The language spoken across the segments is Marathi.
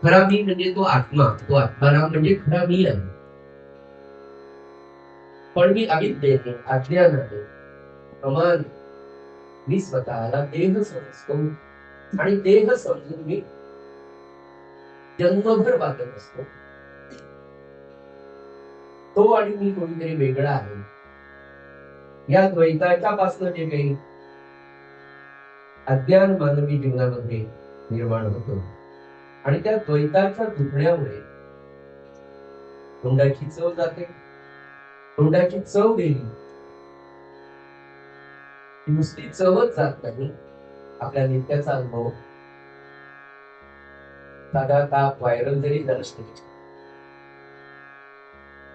खरा मी म्हणजे तो आत्माराम म्हणजे खरा मी आहे. पण मी अविद्येने, अज्ञानाने, अमान मी स्वतःला देह समजतो आणि देह समजून मी जन्मभर वागत असतो. तो आणि मी कोणीतरी वेगळा आहे. या द्वैताच्या पासून जे काही अज्ञान मानवी जीवनामध्ये निर्माण होतं आणि त्या द्वैताच्या दुखण्यामुळे तोंडाची चव जाते. तोंडाची चव गेली नुसती चवच जात नाही. आपल्या नित्याचा अनुभव साधा ताप व्हायरल जरी झालं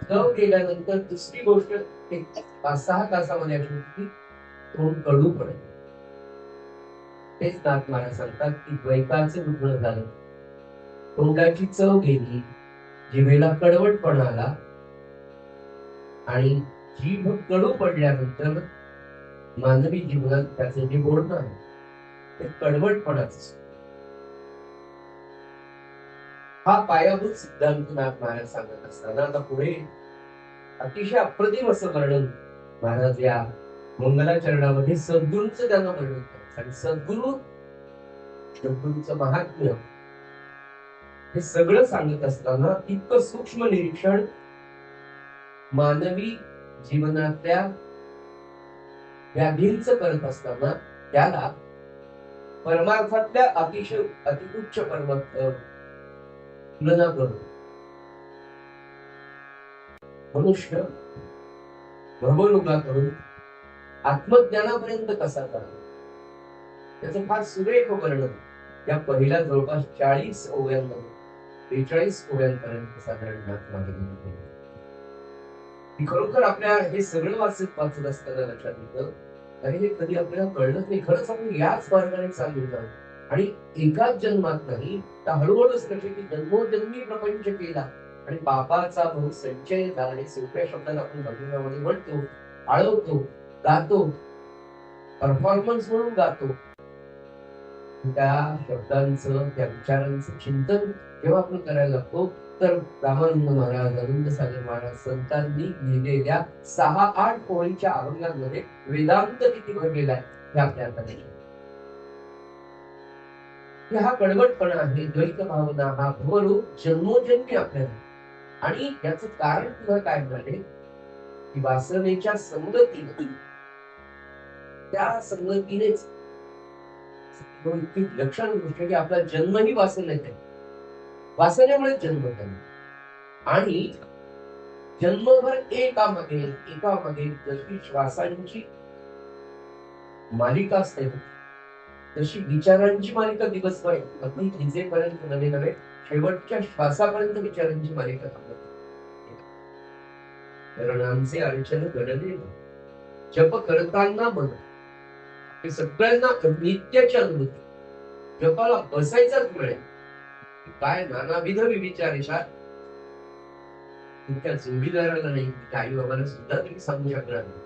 चव गेल्यानंतर दुसरी गोष्ट 5-6 तासामध्ये अशी होती की तोंड कडू पडेल. तेच नाथ महाराज सांगतात की द्वैताचे दुखणं झालं, तोंडाची चव गेली, जिभेला कडवटपणा आला आणि जीभ कडू पडल्यानंतर मानवी जीवनात त्याचं जे बोलणं आहे ते कडवटपणाच. हा पायाभूत सिद्धांत नाथ महाराज सांगत असताना आता पुढे अतिशय अप्रतिम असं वर्णन महाराज या मंगलाचरणामध्ये सद्गुरूंचं त्यांना वर्णन करतात. आणि सद्गुरूंचं महात्म्य हे सगळं सांगत असताना इतकं सूक्ष्म निरीक्षण मानवी जीवनातल्या व्याधींचं करत असताना त्याला परमार्थातल्या अतिशय अतिउच्च तुलना करून मनुष्य भवलोकाकडून आत्मज्ञानापर्यंत कसा करावा त्याचं फार सुरेख वर्णन या पहिल्या जवळपास 40 ओव्यांमध्ये 43 ओव्यांपर्यंत साधारण मागे खरोखर आपल्या हे सगळं वाचत असताना लक्षात येतं अरे हे कधी आपल्याला कळलंच नाही. खरंच आपण याच मार्गाने चाललो आणि एकाच जन्मात नाही तर हळूहळूच कसे की जन्मोजन्मी प्रपंच केला आणि पापाचा बहु संचय झाला आणि सोप्या शब्दात आपण भजनामध्ये म्हणतो, आळवतो, गातो, परफॉर्मन्स म्हणून गातो. त्या शब्दांचं त्या विचारांचं चिंतन जेव्हा आपण करायला लागतो तर रामानंद महाराज, अरविंद सागर महाराज संतांनी लिहिलेल्या 6-8 ओळीच्या अभंगांमध्ये वेदांत किती भरलेला आहे हे आपल्या हातात. हा कडवटपणा आहे, द्वैत भावना, हा भवरूप जन्मोजन्मी आपल्याला. आणि याचं कारण तुला काय म्हणाले की वासनेच्या संगतीने, त्या संगतीनेच लक्षण गोष्ट की आपला जन्मही वासनेत आहे. वासनेमुळे जन्म झाला आणि जन्मभर एकामागे जशी श्वासांची मालिका असते तशी विचारांची मालिका दिवसभर अगदी विजेपर्यंत नवे नवे शेवटच्या श्वासापर्यंत विचारांची मालिका करणांचे अर्चन घडले जप करताना मन हे सगळ्यांना नित्याची अनुभूती. जपाला बसायचाच मिळेल काय नानाविध विचार येतात. तुमच्या जोडीदाराला नाही आई बाबाला सुद्धा तुम्ही सांगू शकणार नाही.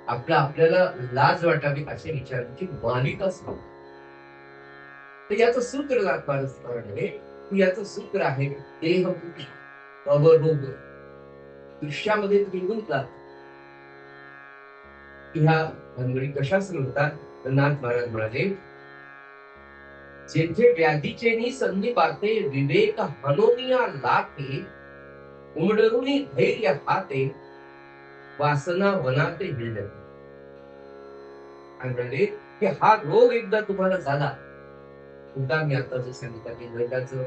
आपल्याला लाज वाटावी अशा विचारांची मालिका सांगतो. तर याचं सूत्र आहे, याचं सूत्र आहे देह अवरोग. दृश्यामध्ये तुम्ही गुंतलात ह्या भानगडी कशा सुरू होतात तर नाथ महाराज म्हणाले जेथे व्याधीचे संधी पाते विवेक हनोनिया लाटे उमडरुनी धैर्य हाते वासना वनाते हिंडते. आणि म्हणाले की हा रोग एकदा तुम्हाला झाला उदा मी आता जे सांगितलं की द्वैताचं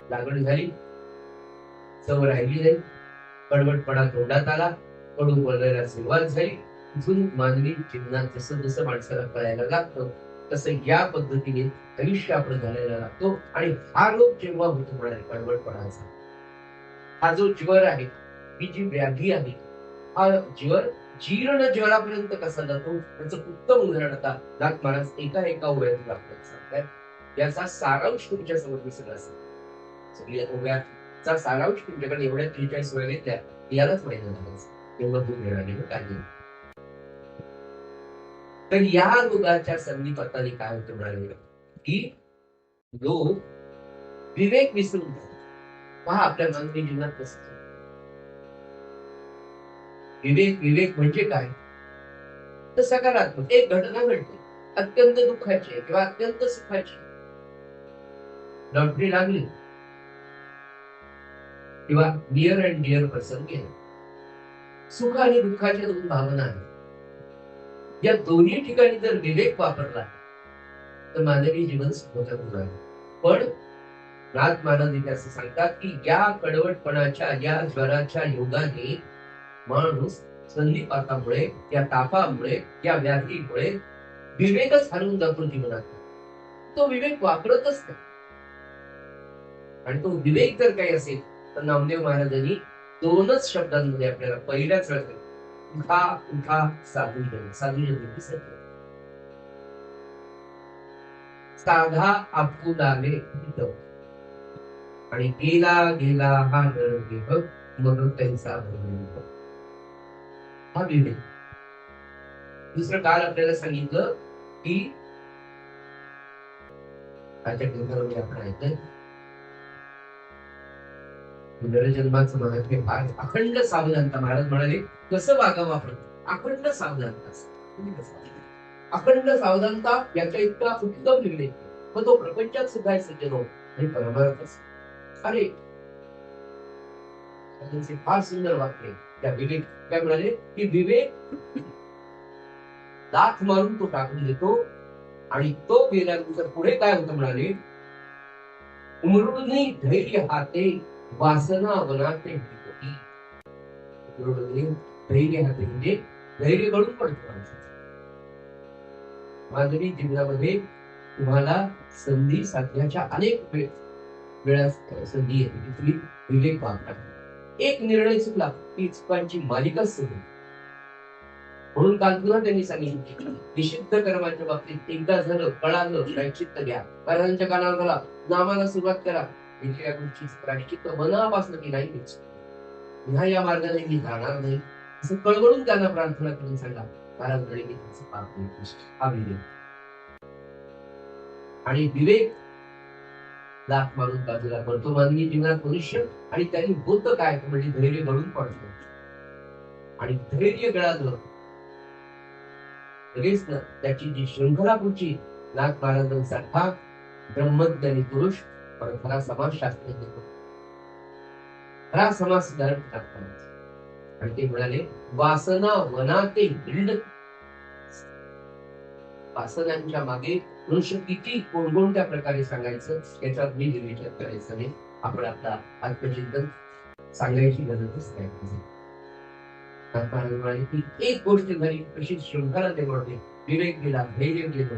लागण झाली, चव राहिली नाही, कडवटपणा तोंडात आला, कडू बोलायला सुरुवात झाली. इथून मानवी जीवनात जसं जसं माणसाला कळायला लागतं तसं या पद्धतीने आयुष्य आपलं घालायला लागतो. आणि हा रोग जेव्हा होतो म्हणाले कडवटपणाचा, हा जो ज्वर आहे, ही जी व्याधी आहे, हा ज्वर जीर्ण ज्वरापर्यंत कसा जातो त्याचं उत्तम उदाहरण आता नाथ महाराज एका ओव्यातून आपल्याला सांगतात. याचा सारांश तुमच्या समोर दिसत असेल. सगळ्या ओव्याचा सारांश तुमच्याकडे एवढ्या 43 ओव्या घेतल्या यालाच माहिती झालं एवढं दूर मिळालेलं काही. तर या रोगाच्या संधिपताने काय होतं म्हणाले की लोक विवेक विसरून जातो. पहा आपल्या मानवी जीवनात कसं विवेक विवेक म्हणजे काय तर सकारात्मक एक घटना घडते अत्यंत दुःखाची किंवा अत्यंत सुखाची लॉटरी लागली किंवा नियर अँड डिअर पर्सन गेला. सुख आणि दुःखाच्या दोन भावना आहेत. या दोन्ही ठिकाणी जर विवेक वापरला तर मानवी जीवन सुखकर होणार. पण नाथ महाराज असं सांगतात की या कडवटपणाच्या या ज्वराच्या योगाने माणूस संधिपातामुळे या तापामुळे या व्याधीमुळे विवेकच हरवून जातो जीवनात. तो विवेक वापरतच नाही. आणि तो विवेक जर काही असेल तर नामदेव महाराजांनी दोनच शब्दांमध्ये आपल्याला पहिल्याच वेळेस उठा उठा साधू जन साधू जन साधा आपुलाले हित आणि गेला गेला हा नरदेह म्हणून त्यांचा हा विवेक. दुसरं काल आपल्याला सांगितलं की आजच्या ग्रंथामध्ये आपण ऐकलं नरजन्माचं महत्व फार. अखंड सावधानता महाराज म्हणाले कसं वागावं आपण अखंड सावधानता. अखंड सावधानता याच्या इतका उत्तम विवेक पण तो प्रपंचात सुद्धा सज्जन होत आणि परमार्थच अरे फार सुंदर वाक्य त्या विवेक काय म्हणाले की विवेक दात मारून तो टाकून देतो आणि तो गेल्यानंतर पुढे काय होतं म्हणाले उमरुनी धैर्य हाते वासना वनाते धैर्य हाते म्हणजे धैर्य घडून पडतो. मानवी जीवनामध्ये तुम्हाला संधी साधण्याच्या अनेक वेळा संधी येते की तुम्ही विवेक वापरा. एक निर्णय चुकला की चुकांची मालिकाच सुरू. म्हणून काल तुला त्यांनी सांगितलं निषिद्ध कर्माच्या बाबतीत एकदा झालं कळालं प्रायश्चित्त घ्या. महाराजांच्या कानावर झाला नामाला सुरुवात करा. या गोष्टी प्रायश्चित्त मनापासून की नाही ह्या या मार्गाने मी जाणार नाही असं कळवळून त्यांना प्रार्थना करून सांगा. महाराज म्हणे मी त्याचं पाप नाही. हा विवेक आणि विवेक लाख मारून बाजूला पडतो मानवी जीवनात मनुष्य आणि त्यांनी होतं काय म्हणजे धैर्य घडून पडतो आणि धैर्य गळालं लगेच ना त्याची जी शृंखला पुढची नाथ महाराजांसारखा ब्रह्मज्ञानी पुरुष पण खरा समाजशास्त्रज्ञ खरा समाज सुधारक टाकतात. आणि ते म्हणाले वासना वनाते हिंड. वासनांच्या मागे मनुष्य किती कोणकोणत्या प्रकारे सांगायचं याच्यात मी विचार करायचं नाही. आपण आपला आत्मचिंतन सांगायची गरजच नाही. की एक गोष्ट झाली कशी शृंखला ते म्हणते विवेक गेला धैर्य गेलं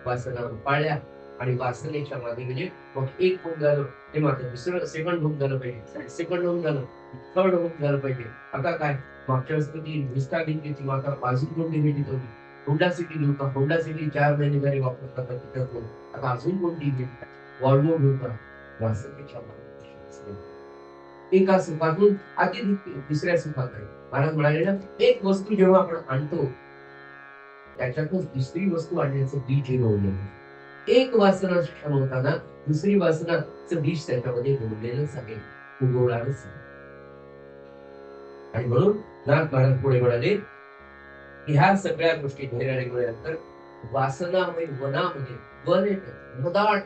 वासना पाळल्या आणि वासनेच्या मागे म्हणजे मग एक होऊन झालं ते मात्र दुसरं सेकंड होऊन झालं पाहिजे सेकंड होऊन झालं थर्ड होऊन झालं पाहिजे. आता काय मागच्या वेळेस विस्ता घेतली ती माता अजून कोणती भेटीत होती होंडा सिटी घेऊन होंडा सिटी 4 महिने जरी वापरतात तिथं आता अजून कोणती घेतली वॉल्वो घेऊन वासनेच्या एका सुखातून अति दुसऱ्या सुखाकडे. महाराज म्हणाले ना एक वस्तू जेव्हा आपण आणतो त्याच्यातून दुसरी वस्तू आणण्याचं बीज रोवलेलं. एक वासना शिक्षण होताना दुसरी वासनाचं बीज त्याच्यामध्ये रोवलेलंच आहे उगवणारच. आणि म्हणून नाथ महाराज पुढे म्हणाले ह्या सगळ्या गोष्टी धैर्याने मिळाल्यानंतर वासनामध्ये वनामध्ये वन येतं मदाट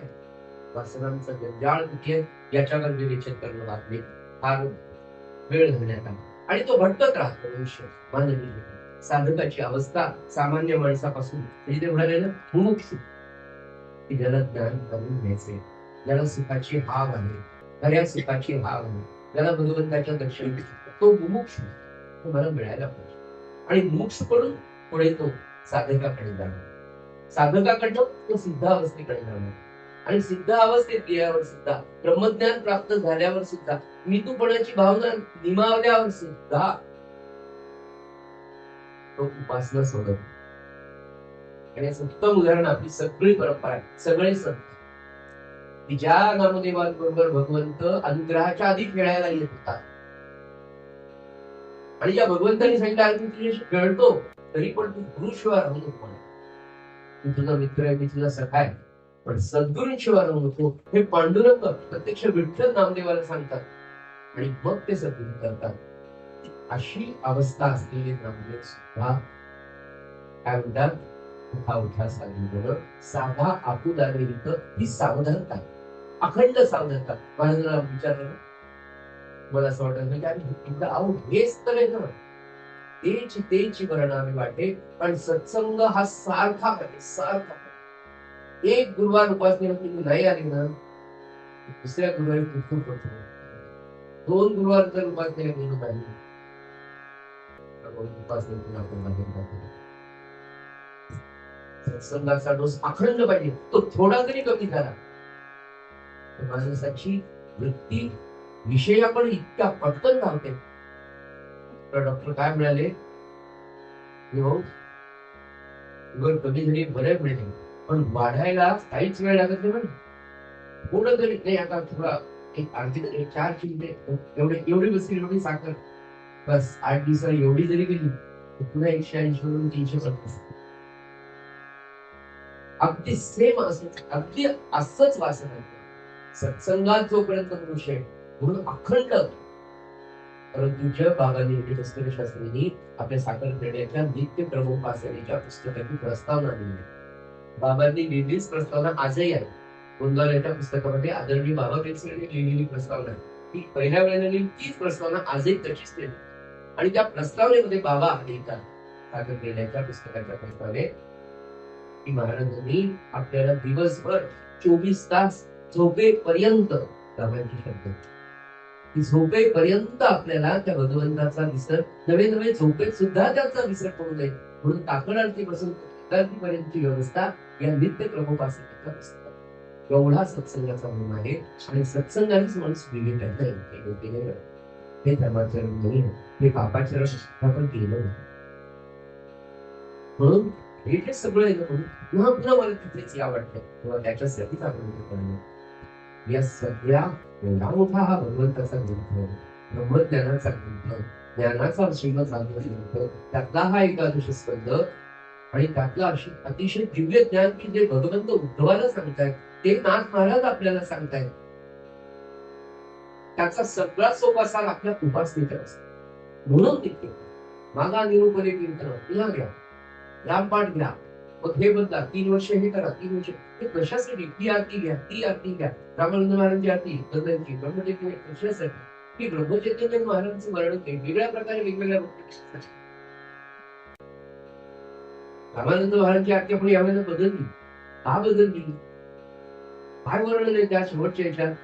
वासनांचं जंजाळ किती आहे याच्यावर विवेचन करणं लागले. फार वेळ घालण्यात आला आणि तो भटकत राहतो मनुष्य मानवी साधकाची अवस्था सामान्य माणसापासून म्हणजे ते म्हणाले ना मुमुक्षु की ज्याला ज्ञान करून घ्यायचे ज्याला सुखाची हाव आहे खऱ्या सुखाची हाव आहे ज्याला भगवंताच्या दर्शन तो मुमुक्षु तो मला मिळायला पाहिजे. आणि मोक्ष कडून पुढे तो साधकाकडे जाणार साधकाकडनं तो सिद्ध अवस्थेकडे जाणार आणि सिद्ध अवस्थेत गेल्यावर सुद्धा ब्रह्मज्ञान प्राप्त झाल्यावर सुद्धा मितूपणाची भावना निमावल्यावर सुद्धा तो उपासना सोडत. आणि याचं उत्तम उदाहरण आपली सगळी परंपरा आहे. सगळे संत ज्या नामदेवांबरोबर भगवंत अनुग्रहाच्या आधी खेळायला येत होता आणि ज्या भगवंतांनी सांगितलं तू तुझ्याशी खेळतो तरी पण तू गुरुशिवाय राहू नको. मी तुझा मित्र आहे मी तुझा सखा आहे पण सद्गुरूंशिवाय नको हे पांडुरंग प्रत्यक्ष विठ्ठल नामदेवाला सांगतात आणि मग ते सद्गुरू करतात. अशी अवस्था असलेले नामदेव सुद्धा काय म्हणतात, उठा उठा सांगितलं साधा आपुदारे ही सावधानता, अखंड सावधानता. महाराजांना विचारलं, मला असं वाटत की अहो हेच तर आहे ना, तेच वर्णावे वाटे. पण सत्संग हा सारखा पाहिजे, सारखा. एक गुरुवार उपासनेला तुम्ही नाही आले ना, दुसऱ्या गुरुवारी कुठून पडतो. 2 गुरुवार जर उपासनेला गेलो नाही, उपासनेतून आपण बाहेर जातो. सत्संगाचा डोस अखंड पाहिजे, तो थोडा जरी कमी झाला माणसाची वृत्ती विषय आपण इतक्या पटकन धावते. डॉक्टर काय मिळाले, कमी झाली बरं मिळते, पण वाढायला काहीच वेळ लागत नाही. थोडं तरी नाही, आता थोडा एक अर्धी 4 चिमटे एवढी बसली, एवढी साखर बस 8 दिवसाला एवढी जरी गेली पुन्हा 180 वरून 350. अगदी सेम अगदी असंच वाचन आहे सत्संगात जोपर्यंत विषय म्हणून अखंड. परंतु जय बाबांनी कस्तुरी शास्त्रींनी आपल्या साखर पेढ्याच्या नित्य क्रमोपासनेच्या पुस्तकाची प्रस्तावना लिहिली. बाबांनी लिहिलीच प्रस्तावना आजही आहे. गोंधळाच्या पुस्तकामध्ये आदरणीय बाबा पेन्सिलने लिहिलेली प्रस्तावना आहे. ती पहिल्या वेळेला लिहिली तीच प्रस्तावना आजही तशीच लिहिली. आणि त्या प्रस्तावनेमध्ये बाबा लिहितात साखर पेढ्याच्या पुस्तकाच्या प्रस्तावनेत की महाराजांनी आपल्याला दिवसभर 24 तास झोपेपर्यंत बाबांची शब्द की झोपेपर्यंत आपल्याला त्या भगवंताचा विसर, नवे नवे झोपेत सुद्धा त्याचा विसर पडू नये म्हणून ताकद आरतीपासून पर्यंतची व्यवस्था या नित्य क्रमोपासनेच्या पुस्तकात. एवढा सत्संगाचा नियम आहे आणि सत्संगानेच माणूस विवेक आहे. हे धर्माचरण नाही, हे पापाचरण आपण केलं नाही. म्हणून हे सगळं पुन्हा पुन्हा मला तिथेच या वाटतं किंवा त्याच्यासाठीच आपण करणं. या सगळ्या एवढा मोठा हा भगवंताचा ग्रंथ, ब्रह्मज्ञानाचा ग्रंथ, ज्ञानाचा श्रीमद भागवत ग्रंथ, त्यातला हा एकादश स्कंद आणि त्यातला अतिशय दिव्य ज्ञान की जे भगवंत उद्धवाला सांगतायत ते नाथ महाराज आपल्याला सांगतायत. त्याचा सगळा सोपा सार आपल्या उपासनेचा असतो. म्हणून तिथे मागा निरूपणे कीर्तन पुन्हा घ्या, रामपाठ घ्या, मग हे बदला, 3 वर्ष हे करा, 3 वर्ष हे कशासाठी, ती आरती घ्या, ती आरती घ्या, रामानंद महाराजांची आरती, बदलांची ब्रह्मचैतन्य कशासाठी की ब्रह्मचैतन्य महाराजांचं वर्णन वेगवेगळ्या प्रकारे वेगवेगळ्या रामानंद महाराजांची आरती आपण यावेळेला बदलली. का बदलली, काय वर्णन आहे त्या शेवटच्या याच्यात,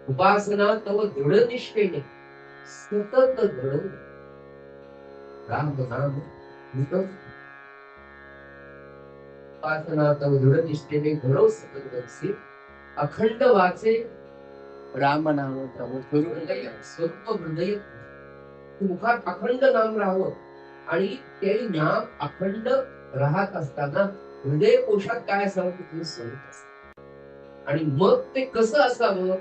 उपासना तव दृढ निष्ठेने सतत घडवून राम नाम उपासना तव दृढ निष्ठेने घडव सतत बनसे, अखंड वाचे राम नाम तव हृदय स्वरूप हृदय. मुखात अखंड नाम राहावं आणि ते नाम अखंड राहत असताना हृदय कोशात काय असावं ते स्वरूप असत. आणि मग ते कसं असावं,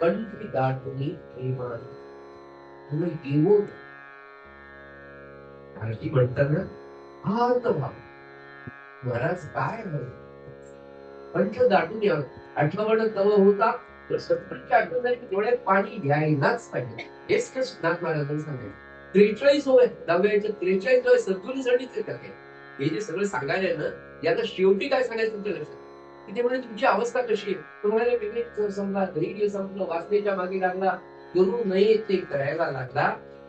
कंठी दाटुनी प्रेमाने आरती म्हणताना आर्त भाव महाराज काय कंठ दाटून यावं. आठवण तव होता तर सत्पंच्या आठवण डोळ्यात पाणी घ्यायलाच पाहिजे. हेच नाथ महाराजांनी सांगितलं. 43 होय 43 होय सद्गुरूसाठीच येतात. हे जे सगळं सांगायला आहे ना, याला शेवटी काय सांगायचं तुमच्या लक्षात की ते म्हणजे तुमची अवस्था कशी आहे. तुम्हाला वेगळे समजा धैर्य संपलं, वाचनेच्या मागे लागला, करू नये ते करायला लागला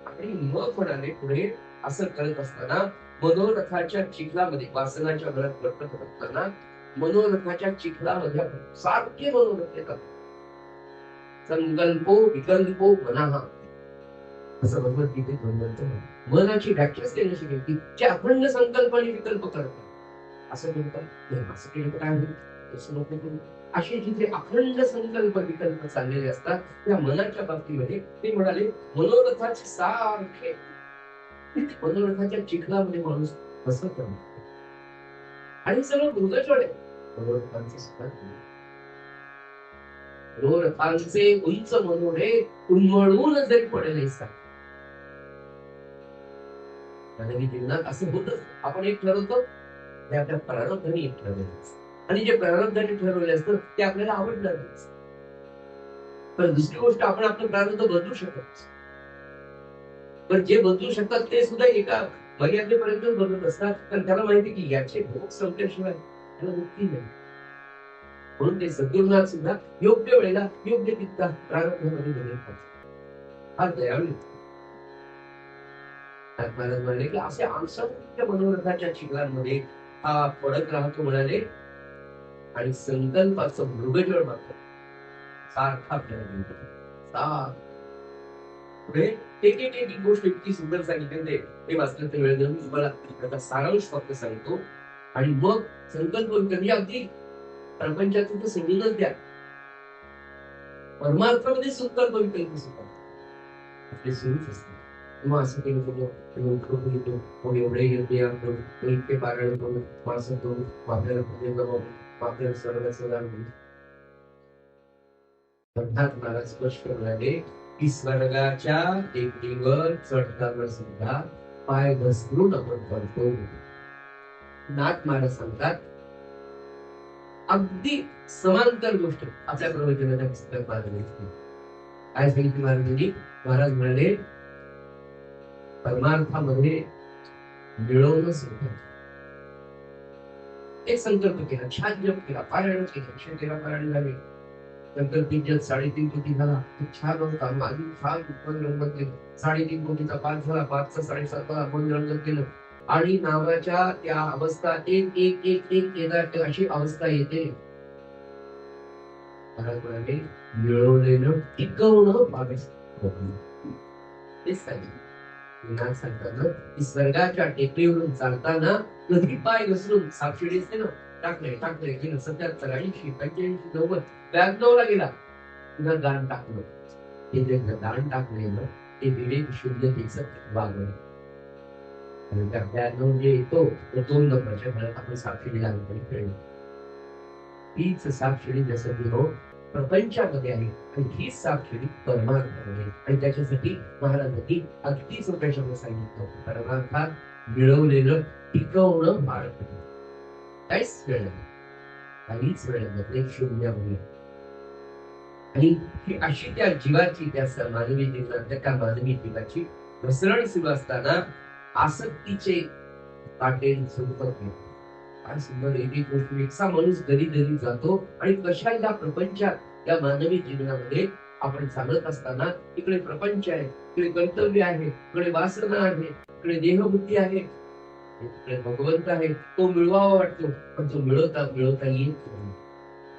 आणि मग म्हणाले पुढे असं करत असताना मनोरथाच्या चिखलामध्ये वासनाच्या घरात प्रकट करत असताना मनोरथाच्या चिखलामध्ये सारखे मनोरथ येतात. संकल्पो विकल्पो मनाहा असं भगवद्गीतेत म्हणतात. मनाची व्याख्याच केली शिकेल की जे अखंड संकल्प आणि विकल्प करतात असं म्हणतात. असं केलं तर काय होईल, असे जिथे अखंड संकल्प विकल्प चाललेले असतात त्या मनाच्या बाबतीमध्ये ते म्हणाले मनोरथाचे सारखे मनोरथाच्या चिखलामध्ये माणूस बसत आणि सगळं मृगचोड आहे. मनोरथांचे सुद्धा मनोरथांचे उंच मनोरे उन्मळून जरी पडले मानवी जीवनात असं होतच. आपण एक ठरवतो ते आपल्या प्रारब्धाने ठरवलेलं असतं. आणि जे प्रारब्धाने ठरवले असतं ते आपल्याला आवडणार नाही. पण दुसरी गोष्ट, आपण आपलं प्रारब्ध बदलू शकत नाही. पण जे बदलू शकतात ते सुद्धा एका मर्यादेपर्यंत बदलत असतात, कारण त्याला माहिती की याचे भोग संपल्याशिवाय त्याला मुक्ती नाही. म्हणून ते सद्गुरुनाथ सुद्धा योग्य वेळेला योग्य तितका प्रारब्धामध्ये बदल करतात. फार दयाळू. महाराज म्हणाले की असे असंख्य मनोरथाच्या चिखलांमध्ये हा पडत राहतो म्हणाले, आणि संकल्पाचं मृगजळ मात्र सारखा आपल्याला मिळतो. पुढे एक एक एक गोष्ट इतकी सुंदर सांगितली, ते वाचलं तर वेळ देऊन तुम्हाला त्याचा सारांश फक्त सांगतो. आणि मग संकल्प कधी अगदी प्रपंचाचं तर सोडूनच द्या, परमार्थामध्ये संकल्प विकल्प सुद्धा आपले सुरूच असते. किंवा असं केलं गेलं कोणी एवढे येते इतके पारायण करून माणसं करून आपल्याला आपल्याला स्वर्गाचं दान होईल. अर्थात मला स्पष्ट म्हणाले की स्वर्गाच्या टेकडीवर चढताना सुद्धा पाय घसरून आपण पडतो. नाथ महाराज सांगतात, अगदी समांतर गोष्ट आपल्या प्रवचनाच्या पुस्तकात मांडली. काय सांगितली महाराजांनी? महाराज म्हणाले, परमार्थामध्ये मिळवणं सुद्धा एक संकल्प केला, छान जप केला, पारायण केलं, 113 पारायण झाले, नंतर 3.5 कोटी झाला, छान होता, अजून छान रंगत केलं, 3.5 कोटीचा 5 झाला, 5चा 7.5 आपण रंगत केलं, आणि नावाच्या त्या अवस्था एक एक एक एक येतात, अशी अवस्था येते. महाराज मिळवलेलं टिकवणं पाहिजे. तेच सांगितलं सांगताना की स्वर्गाच्या टेकडीवरून चालताना कधी पाय घसरून सापशिडी असते ना, टाकले गेलं 77, 80, 85, 90, 92 ला गेला, पुन्हा दान टाकलं. ते जे दान टाकलेलं ते विवेक शुद्धतेचं वागणं. आणि त्या 92 जे येतो तो 2 नंबरच्या घरात आपण सापशिडी लागली कळली. हीच सापशिडी जसं की हो प्रपंचामध्ये आहे, आणि ही सापशिडी परमार्थामध्ये, आणि त्याच्यासाठी महाराजांनी अगदी सोप्या शब्दात सांगितलं, परमार्थात मिळवलेलं टिकवणं भाग काहीच वेळ शून्य होईल. आणि ही अशी त्या जीवाची, त्या मानवी जीवनातल्या त्या मानवी जीवाची घसरण सुरू असताना आसक्तीचे काटे सुटत नाही. काय सुंदर एक गोष्ट, एकसा माणूस घरी जातो, आणि कशा प्रपंचात या मानवी जीवनामध्ये आपण चालत असताना इकडे प्रपंच आहे, इकडे कर्तव्य आहे, इकडे वासना आहे, इकडे देहबुद्धी आहे, इकडे भगवंत आहे, तो मिळवावा वाटतो, पण तो मिळवता येत नाही.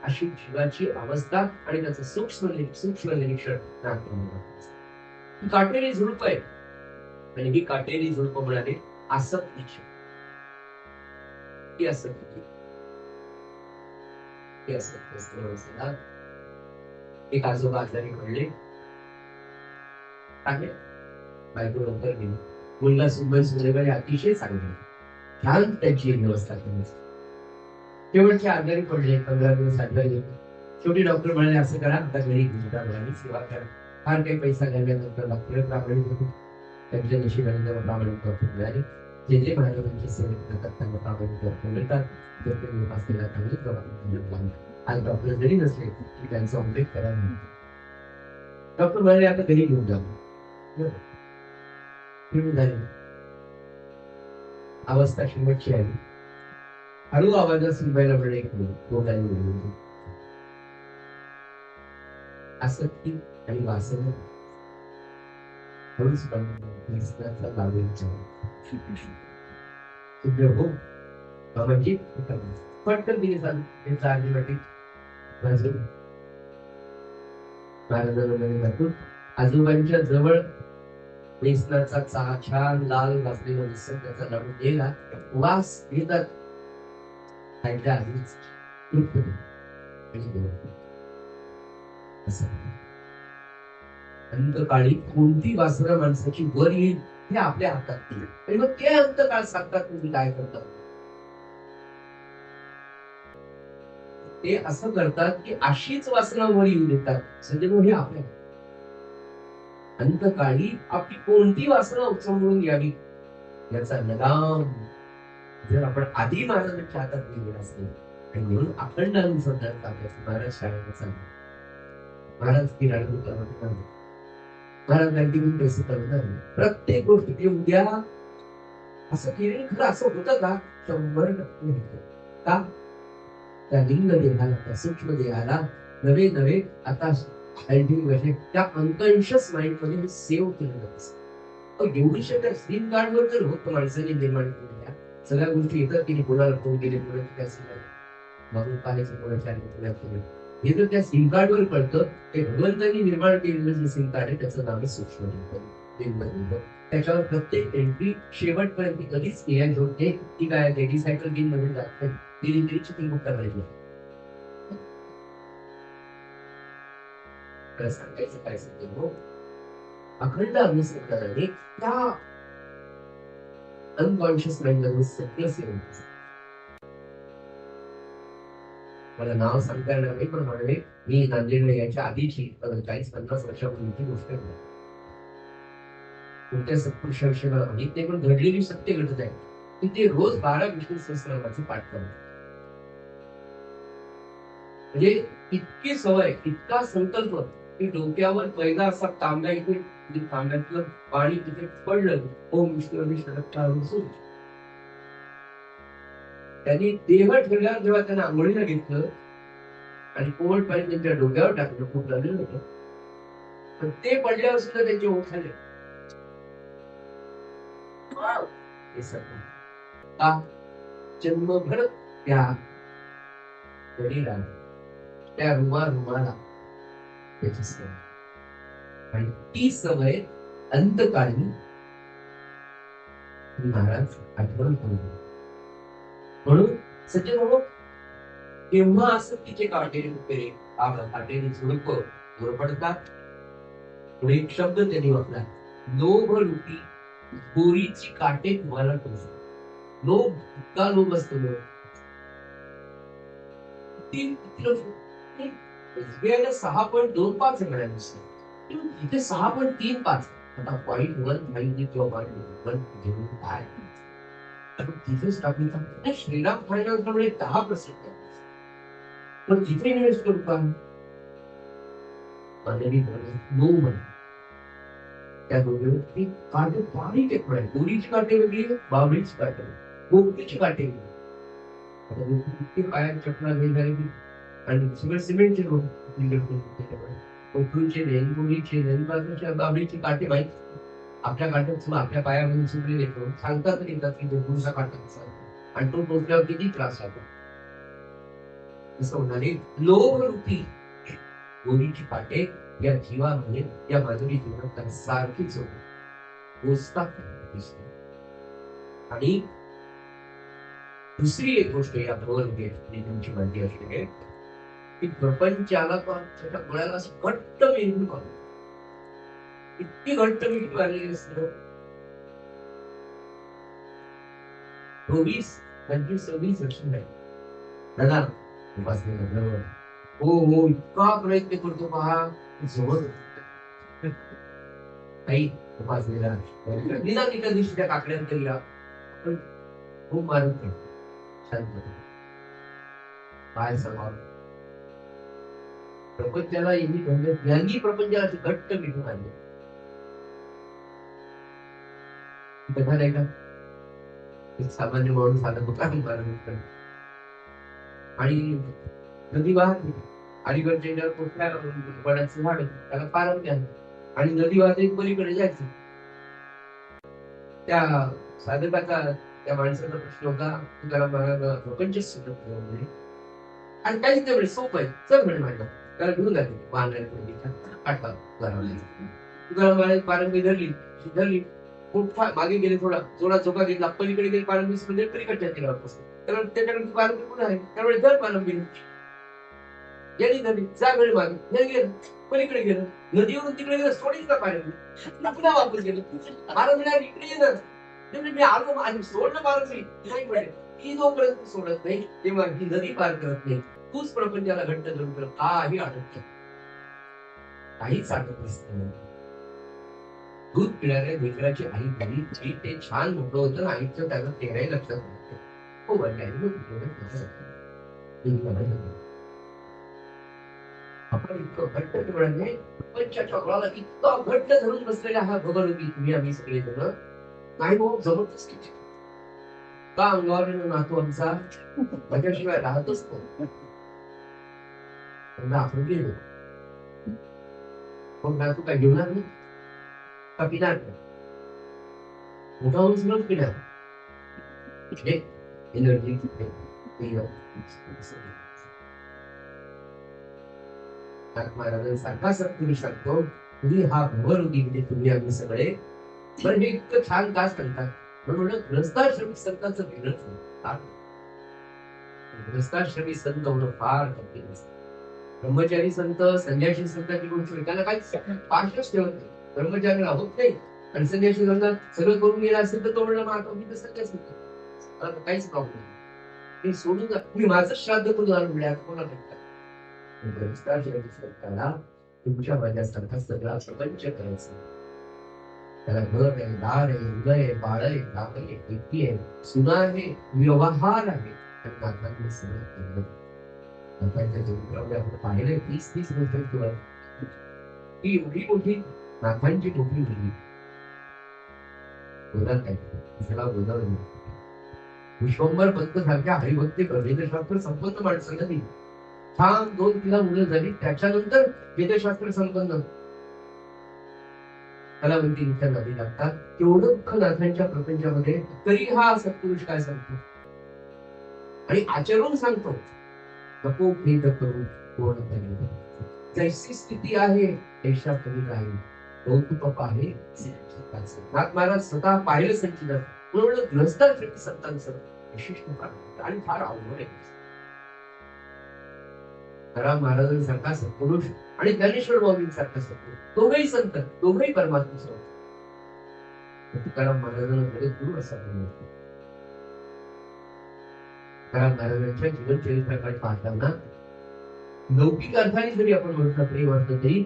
अशी जीवाची अवस्था आणि त्याचं सूक्ष्म निरीक्षण ही काटेरी झुडप आहे. आणि ही काटेरी झुडप म्हणाले आसक्तीची. एक आजोबा आजारी पडले, बायको नंतर गेली, मुलगा सुंदर अतिशय चांगले, छान त्यांची व्यवस्था केली. शेवटचे आजारी पडले, 15 दिवस आजारी. शेवटी डॉक्टर म्हणाले, असं करा, आता घरी सेवा करा. फार काही पैसा घालण्यानंतर डॉक्टर प्रामाणिक होते, त्यांच्या नशिबाने प्रामाणिक डॉक्टर मिळाले. जे जे महाराजांची सेवा करतात त्यांना प्रामाणिक डॉक्टर मिळतात. आज डॉक्टर जरी नसले की त्यांचा उल्लेख करायला. डॉक्टर म्हणाले, आता घरी घेऊन जाऊ. अवस्था शेवटची आली. हळू आवाजात सुनवायला मिळेल आसक्ती आणि वासना हळूच पटकन दिली आजोबांच्या जवळ बेसनाचा छान लाल भाजलेला दिसत त्याचा लाडू गेला, वास घेतात अंतकाळी कोणती वासना माणसाची वर येईल हे आपल्या हातात नाही. आणि मग ते अंतकाळ सांगतात तुम्ही काय करता. ते असं करतात की अशीच वासना वर येऊ देतात. सज्जनो, हे आपल्या अंतकाळी आपली कोणती वासना उचलून यावी याचा लगाम जर आपण आधी महाराजांच्या हातात दिलेलं असेल आणि म्हणून अखंड अनुसंधान करायचं, महाराज शाळेला चालले, महाराज किराणा दुकानात आले, महाराज बँकेतून पैसे काढून आले, प्रत्येक गोष्ट ते उद्या असं केलं खरं असं होतं का? 100% होतं. का? त्या लिंग देहाला, त्या सूक्ष्म देहाला नवे नवे आता त्या अनकॉन्शियस माइंड मध्ये सेव्ह केलं जातं. एवढीशा त्या स्क्रीन कार्डवर जर होतं माणसाने निर्माण केलेल्या सगळ्या गोष्टी येतात की कोणाला फोन केले, कोणाची काय म्हणून पाहायचं, कोणाच्या केले, हे जर त्या सिम कार्डवर कळतं, ते भगवंतांनी निर्माण केलेलं जे सिम कार्ड आहे त्याचं नाव आहे सूक्ष्म लिंग. त्याच्यावर प्रत्येक एंट्री शेवटपर्यंत कधीच एआय जोडते की काय रिसायकल बिन मध्ये जात नाही, ती एंट्रीची ती बुक करायची. सांगायचं काय सांगते, अखंड अनुसंधानाने त्या अनकॉन्शियस माइंड सगळं सेवन. मला नाव सांगता येणार नाही, पण म्हणणे मी नांदेडला याच्या आधीची 40-50 वर्षापूर्वीची गोष्ट आहे. कोणत्या सत्पुरुषाविषयी मला माहित नाही, पण घडलेली सत्य घडत आहे की ते रोज 12 विष्णू सहस्रनामाचे पाठ करतात. म्हणजे इतकी सवय, इतका संकल्प की डोक्यावर पहिला असा तांब्या इथे, तांब्यातलं पाणी तिथे पडलं, ओम विष्णू विष्णू. त्यांनी देह ठेवल्यावर जेव्हा त्यांना आंघोळीला घेतलं आणि कोमट पाणी त्यांच्या डोक्यावर टाकलं, खूप लागलेलं होतं, पण ते पडल्यावर सुद्धा त्यांचे ओठ झाले. जन्मभर त्या शरीराला, त्या रुमाला त्याची सवय, आणि ती सवय अंतकाळी महाराज आठवण करून. म्हणून सज्जन हो, तेव्हा असं तिचे काटेरी रुपये काटेरी झुडप पडतात. पुढे एक शब्द त्यांनी वापरला, लोभ रूपी गोरीची काटे तुम्हाला टोचतात. लोभ, इतका लोभ असतो लोभ. SBI 6.25 मिळाले, इथे 6.35. आता 0.15 किंवा 1 घेऊन काय तिथेच टाकून श्रीराम फायनान्स मध्ये 10%, पण तिथे इन्व्हेस्ट करू का? त्या दोघी काटे बारीक एक मिळाले, दोरीची काटे वेगळी, बाबळीची काटे, गोपीची काटे वेगळी, पायात चपला झाली आणि सगळं सिमेंटचे रोड, कोकरूचे रेन, गोरीचे रेन, बाजूच्या बाबळीची काटे माहिती आपल्या काट्यात आपल्या पायामध्ये सुटले येतो, सांगतात येतात की दोनचा काटा कसा आणि तो टोचल्यावर किती त्रास होतो. असं होणारे लोभ रूपी गोरीची काटे या जीवामध्ये, या मानवी जीवनात सारखीच होतात. आणि दुसरी एक गोष्ट या भगवद्गीतेची तुमची माहिती असते की प्रपंचाला त्याच्या मुळाला घट्ट मेंदू करतो, इतकी घट्ट मेंदू आलेली असतं. 24-25-26 वर्ष नाही दादा उपासनेला, हो इतका प्रयत्न करतो पहा, जवळ काही उपासनेला निदान एका दिवशी त्या काकड्यात गेला, आपण खूप मारत शांत काय सांगा. प्रपंचाला यांनी प्रपंचाला घट्ट मिळून आणले. कथा नाही का, एक सामान्य माणूस आला होता आणि नदी वाहते, अलीकडच्या कुठल्या वडाचं झाड त्याला पारण द्या आणि नदी वाहते पलीकडे जायचं. त्या साधकाचा, त्या माणसाचा प्रश्न होता, त्याला मला प्रपंच आणि काहीच तेवढे सोपं आहे, चल म्हणे माझ्या त्याला घेऊन जाते पाठवा तुला पारंबी धरली मागे गेले, थोडा चोका घेतला, पलीकडे गेले पारंबी म्हणजे पलीकडच्या केला तर त्याच्याकडे पारंबी कुठे आहे, त्यामुळे जर पारंबी गेली नदी जा वेळ मागे गेलं, पलीकडे गेलं, नदीवरून तिकडे गेलं, सोडीच ना पारंबी, पुन्हा वापस गेलं, पारंबी इकडे येणार, मी आलो आणि सोडलं पारंबी नाही म्हणे, ती जोपर्यंत सोडत नाही तेव्हा ही नदी पार करत नाही. तूच प्रपंचाला घट्ट धरून कर, काही अडत काहीच अडत नसतं. दूध पिणाऱ्या लेकराची आई घरी ते छान मोठं होतं, आईचं त्याला तेराही लक्षात नव्हतं. हो वैज्ञानिक आपण इतकं घट्ट ठेवण्याने पंचाच्या बळाला इतका घट्ट धरून बसलेला हा भगवती तुम्ही आम्ही सगळे जण नाही हो जमतच किती का अंगावर नातो आमचा त्याच्याशिवाय राहतच नाही आपण गेलो मग नातू काय घेणार नाही का पिणार नाही मोठा होऊन सगळं पिणार एनर्जी महाराजांसारखा सत्पुरुष सांगतो तुम्ही हा भवरोगी म्हणजे तुम्ही आम्ही सगळे पण हे इतकं छान का सांगतात म्हणून ग्रस्ताश्रमी संतांचं वेगळंच ग्रस्ताश्रमी संत होणं फार कठीण असतं ब्रह्मचारी संत संन्यासी संतांची गोष्ट त्यांना काही पाशच ठेवत नाही ब्रह्मचारी राहत नाही आणि संन्यासी संत सगळं करून गेला असेल तर तो म्हणलं माता मी तर संन्यासी काहीच प्रॉब्लेम नाही ते सोडून मी माझं श्राद्ध करून आणून कोणाला संतांना तुमच्या माझ्यासारखा सगळा प्रपंच करायचा त्याला घर आहे दार आहे मुलं आहे बाळ आहे नातं आहे व्यक्ती आहे सुना आहे व्यवहार आहे नाथांनी सगळं केलं नाथांच्या जीवनामध्ये आपण पाहिलं 30 वर्ष ही एवढी मोठी नाथांची मोठी मुलगी बोलत काय त्याला बोलावं विश्वंभर पंत सारख्या हरिभक्ती वेदशास्त्र संपन्न माणसं नाही छान 2-3 मुलं झाली त्याच्यानंतर वेदशास्त्र संपन्न कलावंती विचार नदी लागतात तेवढं दुःख नाथांच्या प्रपंचामध्ये तरी हा सत्पुरुष काय सांगतो आणि आचरून सांगतो नको भेद करून पूर्ण करेल जैसी स्थिती आहे ऐशा कमी राहील कौतुक आहे नाथ महाराज स्वतः पाहिलं संचित म्हणून ग्रस्तांसाठी संतांचं विशिष्ट कारण आणि फार अवघड आहे तुकाराम महाराजांसारखा सत्पुरुष आणि ज्ञानेश्वर माऊलींसारखा सत्पुरुष दोघेही संत दोघेही परमात्मा स्वरूप तुकाराम महाराजांना बरेच गुरु असा तुकाराम महाराजांच्या जीवनचरित्राकडे पाहताना लौकिक अर्थाने जरी आपण म्हटलं प्रेम असलं तरी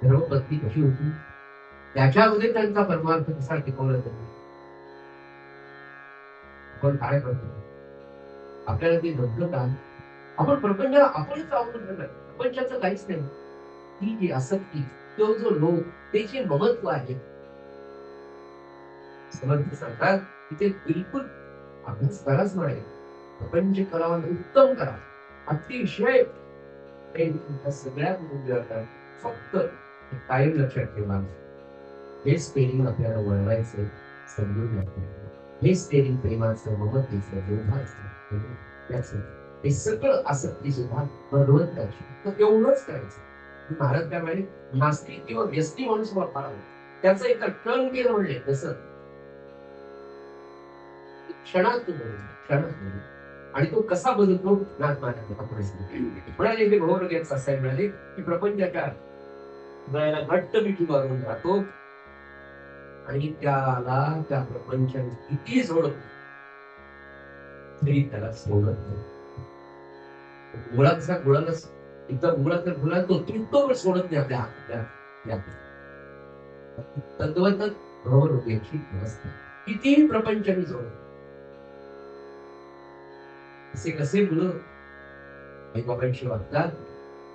धर्मपत्नी कशी होती त्याच्यामध्ये त्यांचा परमार्थ कसा टिकवला त्यांनी आपण काय करतो आपल्याला ते जमलं का आपण प्रपंचाला आपणच आवडून ठेवलंय प्रपंचाचं काहीच नाही ती जी आसक्ती तो जो लोक त्याचे महत्व आहे समर्थ सांगतात तिथे बिलकुल अभ्यास कराच नाही प्रपंच करावा उत्तम करा अतिशय सगळ्यात मोठे फक्त कायम लक्षात ठेवा हे स्पेलिंग आपल्याला वळवायचं समजून घ्यायचं हे स्पेलिंग प्रेमाचं ममतेचं जोधाचं हे सगळं आसक्ती सुद्धा भगवंताची तर एवढंच करायचं महाराज काय म्हणे नास्तिक किंवा व्यस्ती माणूस वापरावा त्याचं एका टर्न केलं म्हणले तसं क्षणात आणि तो कसा बदलतो नाथ महाराजांचा प्रश्न म्हणाले हे भवरोग्याचा साहेब म्हणाले की प्रपंचाच्या गळ्याला घट्ट मिठी मारून राहतो आणि त्याला त्या प्रपंचाने किती सोडत तरी त्याला सोडत नाही मुळाचा गुळाला एकदा मुळाचा गुळा तो तुटतो पण सोडत नाही आपल्या हातातल्या तत्वत भवरोग्याची अवस्था कितीही प्रपंचाने सोडत असे कसे मुलं आई बाबांशी वागतात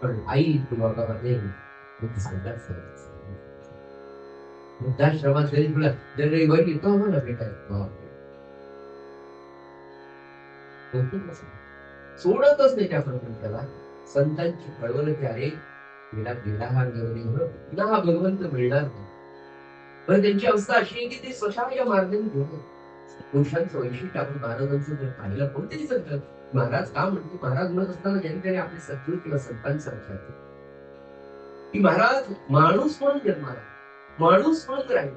पण आई तुला बाबाने सांगतात वृद्धाश्रमात जरी तुला जर रविवारी येतो आम्हाला भेटायला सोडतच नाही त्या प्रपंचाला संतांची कळवळती आहे गेला गेला हा निवडीवर पुन्हा हा भगवंत मिळणार नाही पण त्यांची अवस्था अशी आहे की ते स्वतः या मार्गाने घेऊन पुरुषांचं वैशिष्ट्य आपण महाराजांचं जर पाहिलं कोणतेही संत महाराज का म्हणतो महाराज म्हणत असताना ज्यांनी त्याने आपले सद्गुरू किंवा संतांचं लक्षात की महाराज माणूस म्हणून जन्माला माणूस म्हणून राहील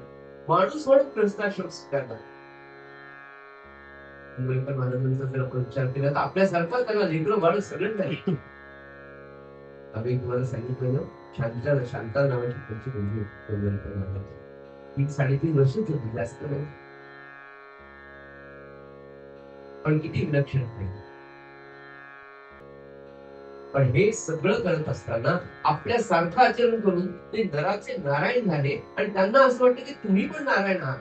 माणूस म्हणून ग्रस्ताश्रम स्वीकारला मुंबईकर महाराजांचा जर आपण विचार केला तर आपल्यासारखा त्याला लेकरं बाळ सगळं नाही आम्ही तुम्हाला सांगितलं शांता नावाची त्यांची मुलगी 3-3.5 वर्षच होती जास्त नाही पण किती विलक्षण नाही पण हे सगळं करत असताना आपल्या सारखं आचरण करून ते नराचे नारायण झाले आणि त्यांना असं वाटतं की तुम्ही पण नारायण आहात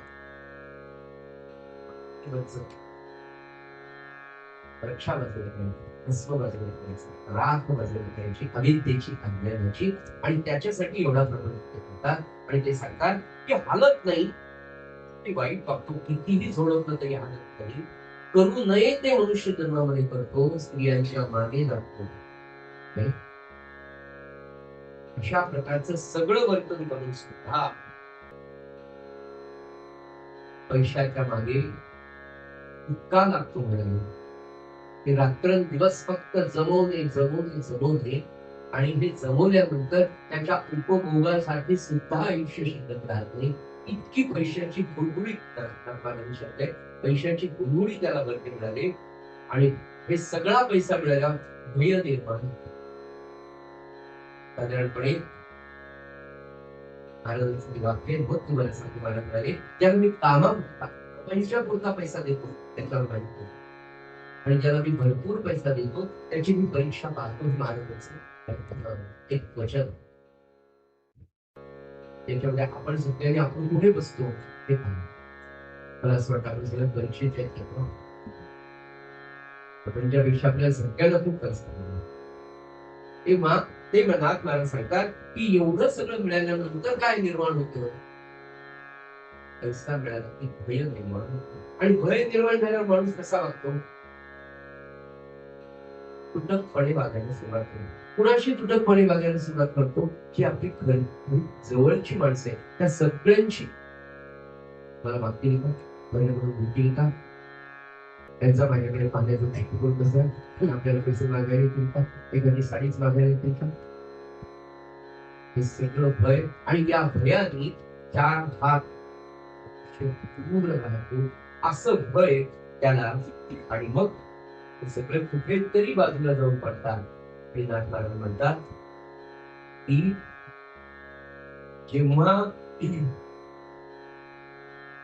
रक्षा बाजूला करायची, भस्म बाजूला करायची, राख बाजूला करायची, अविद्येची, अज्ञानाची, आणि त्याच्यासाठी एवढा प्रबंध होतात. आणि ते सांगतात की हालत नाही, ते वाईट वागतो, कितीही सोडवलं तरी हालत नाही, करू नये ते मनुष्य जन्मामध्ये करतो, स्त्रियांच्या मागे लागतो. अशा प्रकारचं सगळं वर्तन करून सुद्धा पैशाच्या मागे इतका लागतो म्हणाले की रात्रंदिवस फक्त जमवणे जमवणे जमवणे, आणि हे जमवल्यानंतर त्याच्या उपभोगासाठी सुद्धा आयुष्य शिल्लक राहत नाही. इतकी पैशाची गुळगुळी शब्द आहे, पैशाची गुळगुळी त्याला भरती मिळाली. आणि हे सगळा पैसा मिळाला भय निर्माण. साधारणपणे महाराजांचं वाक्य मग तुम्हाला सांगतो महाराज, ज्याला मी कामापुरता पैशापुरता पैसा देतो त्याच्यावर माहिती, आणि ज्याला मी भरपूर पैसा देतो त्याची मी परीक्षा पाहतो. महाराजांचं एक वचन, त्याच्यामध्ये आपण सगळ्यांनी आपण कुठे बसतो ते पाहतो. मला असं वाटतं आपण सगळ्या परीक्षेच्या त्यांच्यापेक्षा आपल्याला सगळ्यांना खूप कष्ट. तेव्हा ते मनात मला सांगतात की एवढं सगळं मिळाल्यानंतर काय निर्माण होतं, पैसा मिळाला की भय निर्माण होतो. आणि भय निर्माण झाल्यावर माणूस कसा वागतो, तुटकपणे वागायला सुरुवात करतो. कुणाशी तुटकपणे वागायला सुरुवात करतो, की आपली जवळची माणसं आहे त्या सगळ्यांची मला मागतील का, माझ्याकडून भेटतील का, त्यांचा माझ्याकडे पाण्याचा दृष्टिकोन कसा, आपल्याला पैसे मागायला येतील का, एखादी साडीच मागायला येतील का, हे सगळं भय. आणि या भयाने चार हात दूर राहतो असं भय त्याला. आणि मग हे सगळे कुठेतरी बाजूला जाऊन पडतात. हे नाथ महाराज म्हणतात की जेव्हा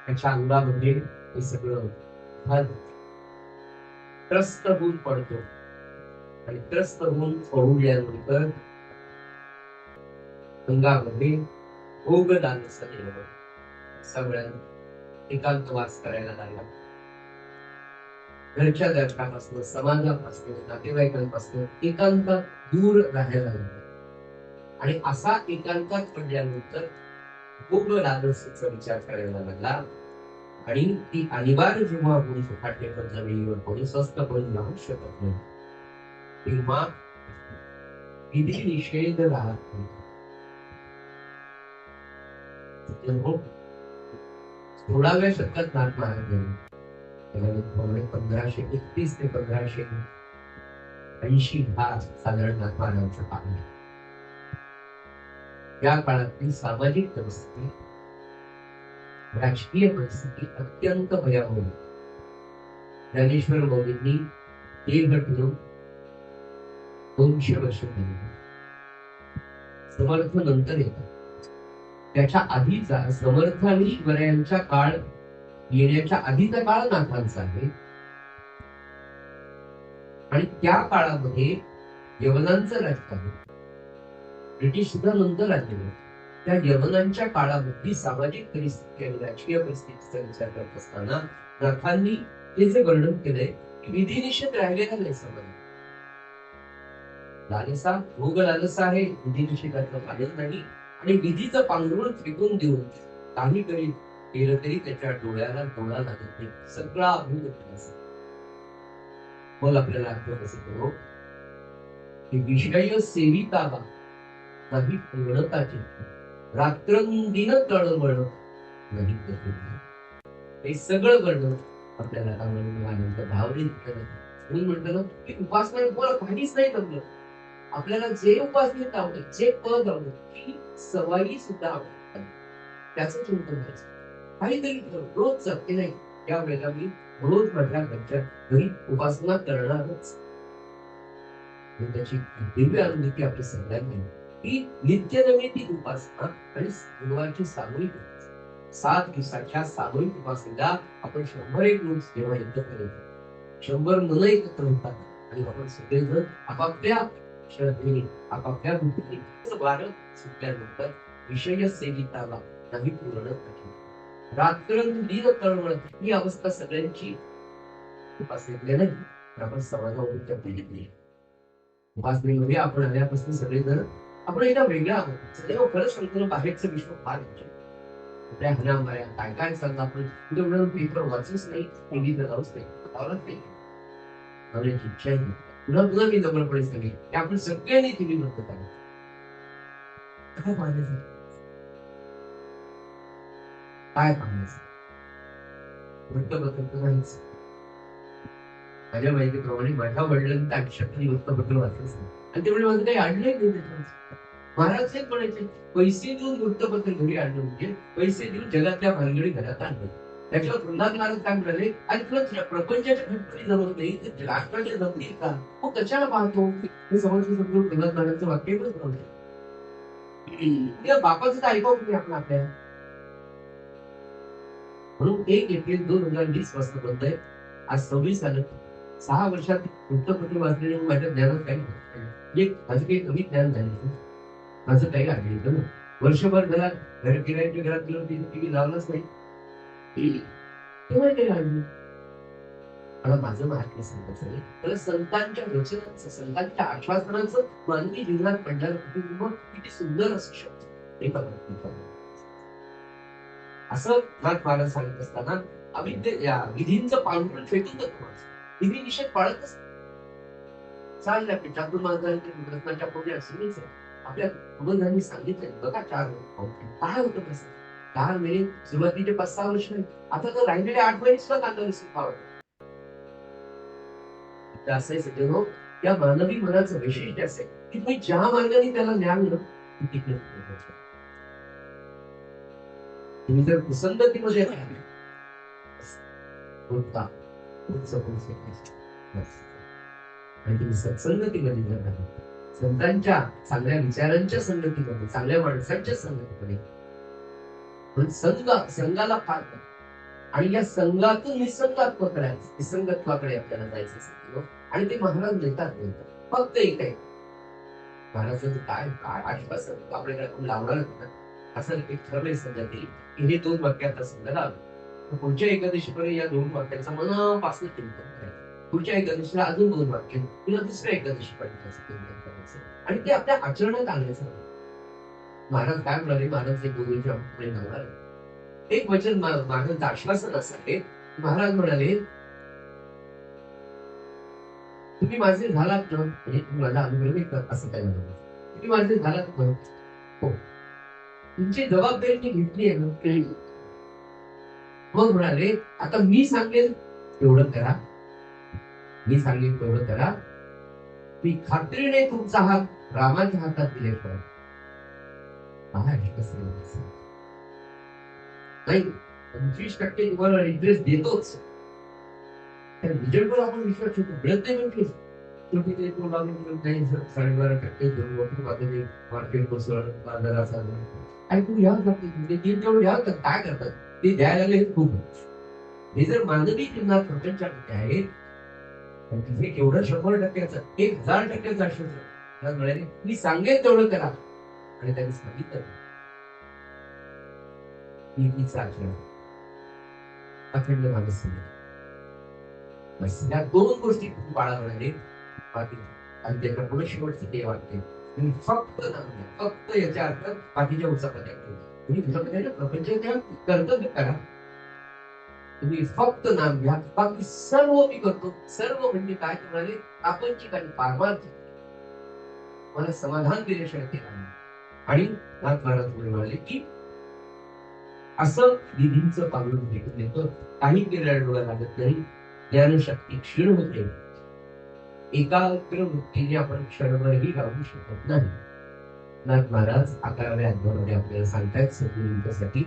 त्याच्या अंगामध्ये हे सगळं त्रस्त होऊन पडतो, आणि त्रस्त होऊन पडल्यानंतर अंगामध्ये भोग लालसा सगळ्यांना एकांतवास करायला लागला. घरच्या दर्शनापासून, समाजापासून, नातेवाईकांपासून एकांतात दूर राहायला लागला. आणि असा एकांतात पडल्यानंतर भोग लालसेचा विचार करायला लागला. आणि ती अनिवार्य जेव्हा आपण सुखाटे जमिनीवर कोणी स्वस्त करून राहू शकत नाही, तेव्हा विधी निषेध राहत नाही. 16व्या शतकात नाथ महाराजांनी 1531 ते 1580 हा साधारण नाथ महाराजांचा काळ. या काळातली सामाजिक परिस्थिती, राजकीय परिस्थिती अत्यंत भयावह. ज्ञानेश्वर माऊलींनी देह ठेवून 200 वर्ष केली. समर्थ नंतर येतात. त्याच्या आधीचा समर्थ आणि शिवरायांच्या काळ येण्याच्या आधीचा काळ नाथांचा आहे. आणि त्या काळामध्ये यवनांचं राजकारण, ब्रिटिश सुद्धा नंतर आलेले, त्या यवनांच्या काळामध्ये सामाजिक परिस्थिती आणि राजकीय परिस्थितीचा विचार करत असताना नाथांनी हे जे वर्णन केलंय की विधी निषेध राहिलेला नाही. समाज लालसा, भोग लालसा आहे, विधी निषेधाचं पालन नाही. आणि विधीचं पांघरूण फेकून देऊन काहीतरी केलं तरी त्याच्या डोळ्याला डोळा लागत नाही. सगळा अभूत. मग आपल्याला आठवत असे करो की विषय सेवितावा नाही पूर्णताची, रात्रंदिन तळमळ नाही. हे सगळं वर्णन आपल्याला भावने म्हणलं की उपासना तुम्हाला काहीच नाही जमलं. आपल्याला जे उपासनेत आवडेल, जे पद आवडेल, ती सवाई सुद्धा आवडत, त्याचं चिंतन करायचं. काहीतरी रोज जगते नाही, त्यावेळेला मी रोज माझ्या घरच्या घरी उपासना करणारच. त्याची दिव्य अनुभूती आपली सगळ्यांनी ही नित्यनमिती उपासना आणि गुरुवारची सामूहिक 7 दिवसाच्या सामूहिक उपासनेला आपण 101 लोक जेव्हा एकत्र करतो, 100 मन एकत्र होतात आणि आपण सगळेजण आपापल्या श्रद्धेने, आपापल्या बुद्धीने वारं सुटल्यानंतर विषय सेविताला नाही पूर्ण रात्रंदिन तळमळ ही अवस्था सगळ्यांची उपासनेतल्या नाही. आपण समाजावर पिढी उपासनेमध्ये आपण आल्यापासून सगळेजण आपण एका वेगळा आहोत. सदैव खरं सांगतो, बाहेरचं विश्व फार त्या हनामाऱ्या काय काय सांगता आपण तेवढं पेपर वाचूच नाही, टीव्ही तर लावूच नाही, लावलंच नाही. लावण्याची इच्छा आहे. पुन्हा पुन्हा मी नम्रपणे सांगेन की आपण सगळ्यांनी टीव्ही बंद करा. काय पाहण्याचं, काय पाहण्याचं वृत्तपत्र नाहीच. माझ्या माहितीप्रमाणे माझ्या वडिलांनी आयुष्यात वृत्तपत्र वाचलंच नाही, आणि तेवढे माझं काही आणलंय नाही त्याच्यावर. महाराज हेच म्हणायचे, पैसे देऊन वृत्तपत्र घरी आणलं म्हणजे पैसे देऊन जगातल्या भानगडी घरात आणलं. त्याच्यावर प्रल्हाद महाराज काय म्हणाले, आणि तुला प्रपंचाच्या घटपणी जमत नाही तर राष्ट्राच्या जमतील का, मग कशाला पाहतो. हे समजून समजून प्रल्हाद महाराजचं वाक्य त्या बापाचं तर ऐकावं तुम्ही आपण आपल्या. म्हणून 1 एप्रिल 2020 वाजता बंद आहे. आज 26 झालं. 6 वर्षात वृत्तपत्र वाचलेले माझ्या ज्ञानात काही माझं काही कमी ज्ञान झालं, माझं काही आढळलं. वर्षभर घरात गिरायच्या घरात गेलो, टीव्ही लावलंच नाही, तेव्हा काही आढळलं. मला माझं महात्म्य सांगायचं आहे, तर संतांच्या वचनांचं, संतांच्या आश्वासनाचं मानवी जीवनात पडणारं प्रतिबिंब किती सुंदर असू शकतं हे बघा. असं नाथ महाराज सांगत असताना आम्ही या विधींचं पांघरून फेकून जातो. विधी निषेध पाळतच चालल्या चातुर्मासाच्या पुढे असेलच आपल्या पूर्वजांनी सांगितलं बघा. 4 काय होतं कसं 4 महिने सुरुवातीचे 5-6 वर्ष नाही, आता तर राहिलेले 8 महिने सुद्धा कांदा सुखावं. असं सगळं त्या मानवी मनाचं वैशिष्ट्य असेल की तुम्ही ज्या मार्गाने त्याला न्याल ना तिकडे तुम्ही जर कुसंगतीमध्ये आणि तुम्ही सत्संगतीमध्ये जर नाही, संतांच्या चांगल्या विचारांच्या संगतीमध्ये, चांगल्या माणसांच्या संगतीमध्ये, संघाला फार आणि या संघातून निसंगात्वाकडे निसंगत्वाकडे आपल्याला जायचं असेल आणि ते महाराज नेतात. फक्त एक आहे महाराजांचं काय काय आश्वासन आपल्याकडे लावणार असं एक ठरलंय सध्या तरी की हे 2 वाक्यात समजा लावलं. पुढच्या एकादशीपर्यंत या 2 वाक्यांचा मनापासून चिंतन करायचं. पुढच्या एकादशीला अजून 2 वाक्य, किंवा दुसऱ्या एकादशीपर्यंत चिंतन करायचं आणि ते आपल्या आचरणात आणायचं. महाराज काय म्हणाले, महाराज एक गुरुच्या पुढे लावणार एक वचन महाराजांचं आश्वासन असं आहे. महाराज म्हणाले, तुम्ही माझे झालात ना, म्हणजे माझा अनुभव असं काय म्हणतो, तुम्ही माझे झालात ना, हो तुमची जबाबदारी मी घेतली आहे ना. मग म्हणाले, आता मी सांगेल तेवढं करा, मी सांगेल तेवढं करा. मी खात्रीने तुमचा हात रामाच्या हातात दिल्याशिवाय नाही. 25% तुम्हाला इंटरेस्ट देतोच, त्या रिझल्टवर आपण विश्वास ठेवतो. मिळत नाही म्हणजे शेवटी ते 12% मार्केट कोसळण बाजाराचा ऐकून घ्यावं लागते. ते तेवढं घ्यावं, काय करतात ते द्यायला लागले हे खूप. हे जर मानवी जीवनात प्रपंचामध्ये आहे तिथे केवढं 100%चं 1000% आश्वासन मिळाले. मी सांगेन तेवढं करा, आणि त्यांनी सांगितलं अखंड माणूस. या 2 गोष्टी बाळा म्हणाले आणि त्याच्या पुढे शेवटची ते वाटते, तुम्ही फक्त नाम घ्या, फक्त याच्या अर्थ बाकीच्या उचापत्या तुम्ही प्रपंच कर्तव्य करा, तुम्ही फक्त नाम घ्या, बाकी सर्व मी करतो. सर्व म्हणजे काय म्हणाले, प्रापंचिक आणि पारमार्थिक मला समाधान दिल्याशिवाय ते नाही. आणि नाथ महाराज म्हणाले की असं विधींचं पालन भेटून येतं, काही केलेला लागत नाही, ज्ञानशक्ती क्षीण होते. एकाग्र वृत्तीने आपण क्षणभरही राहू शकत नाही. नाथ महाराज 11व्या अध्यायामध्ये आपल्याला सांगतायत सद्गुरूंसाठी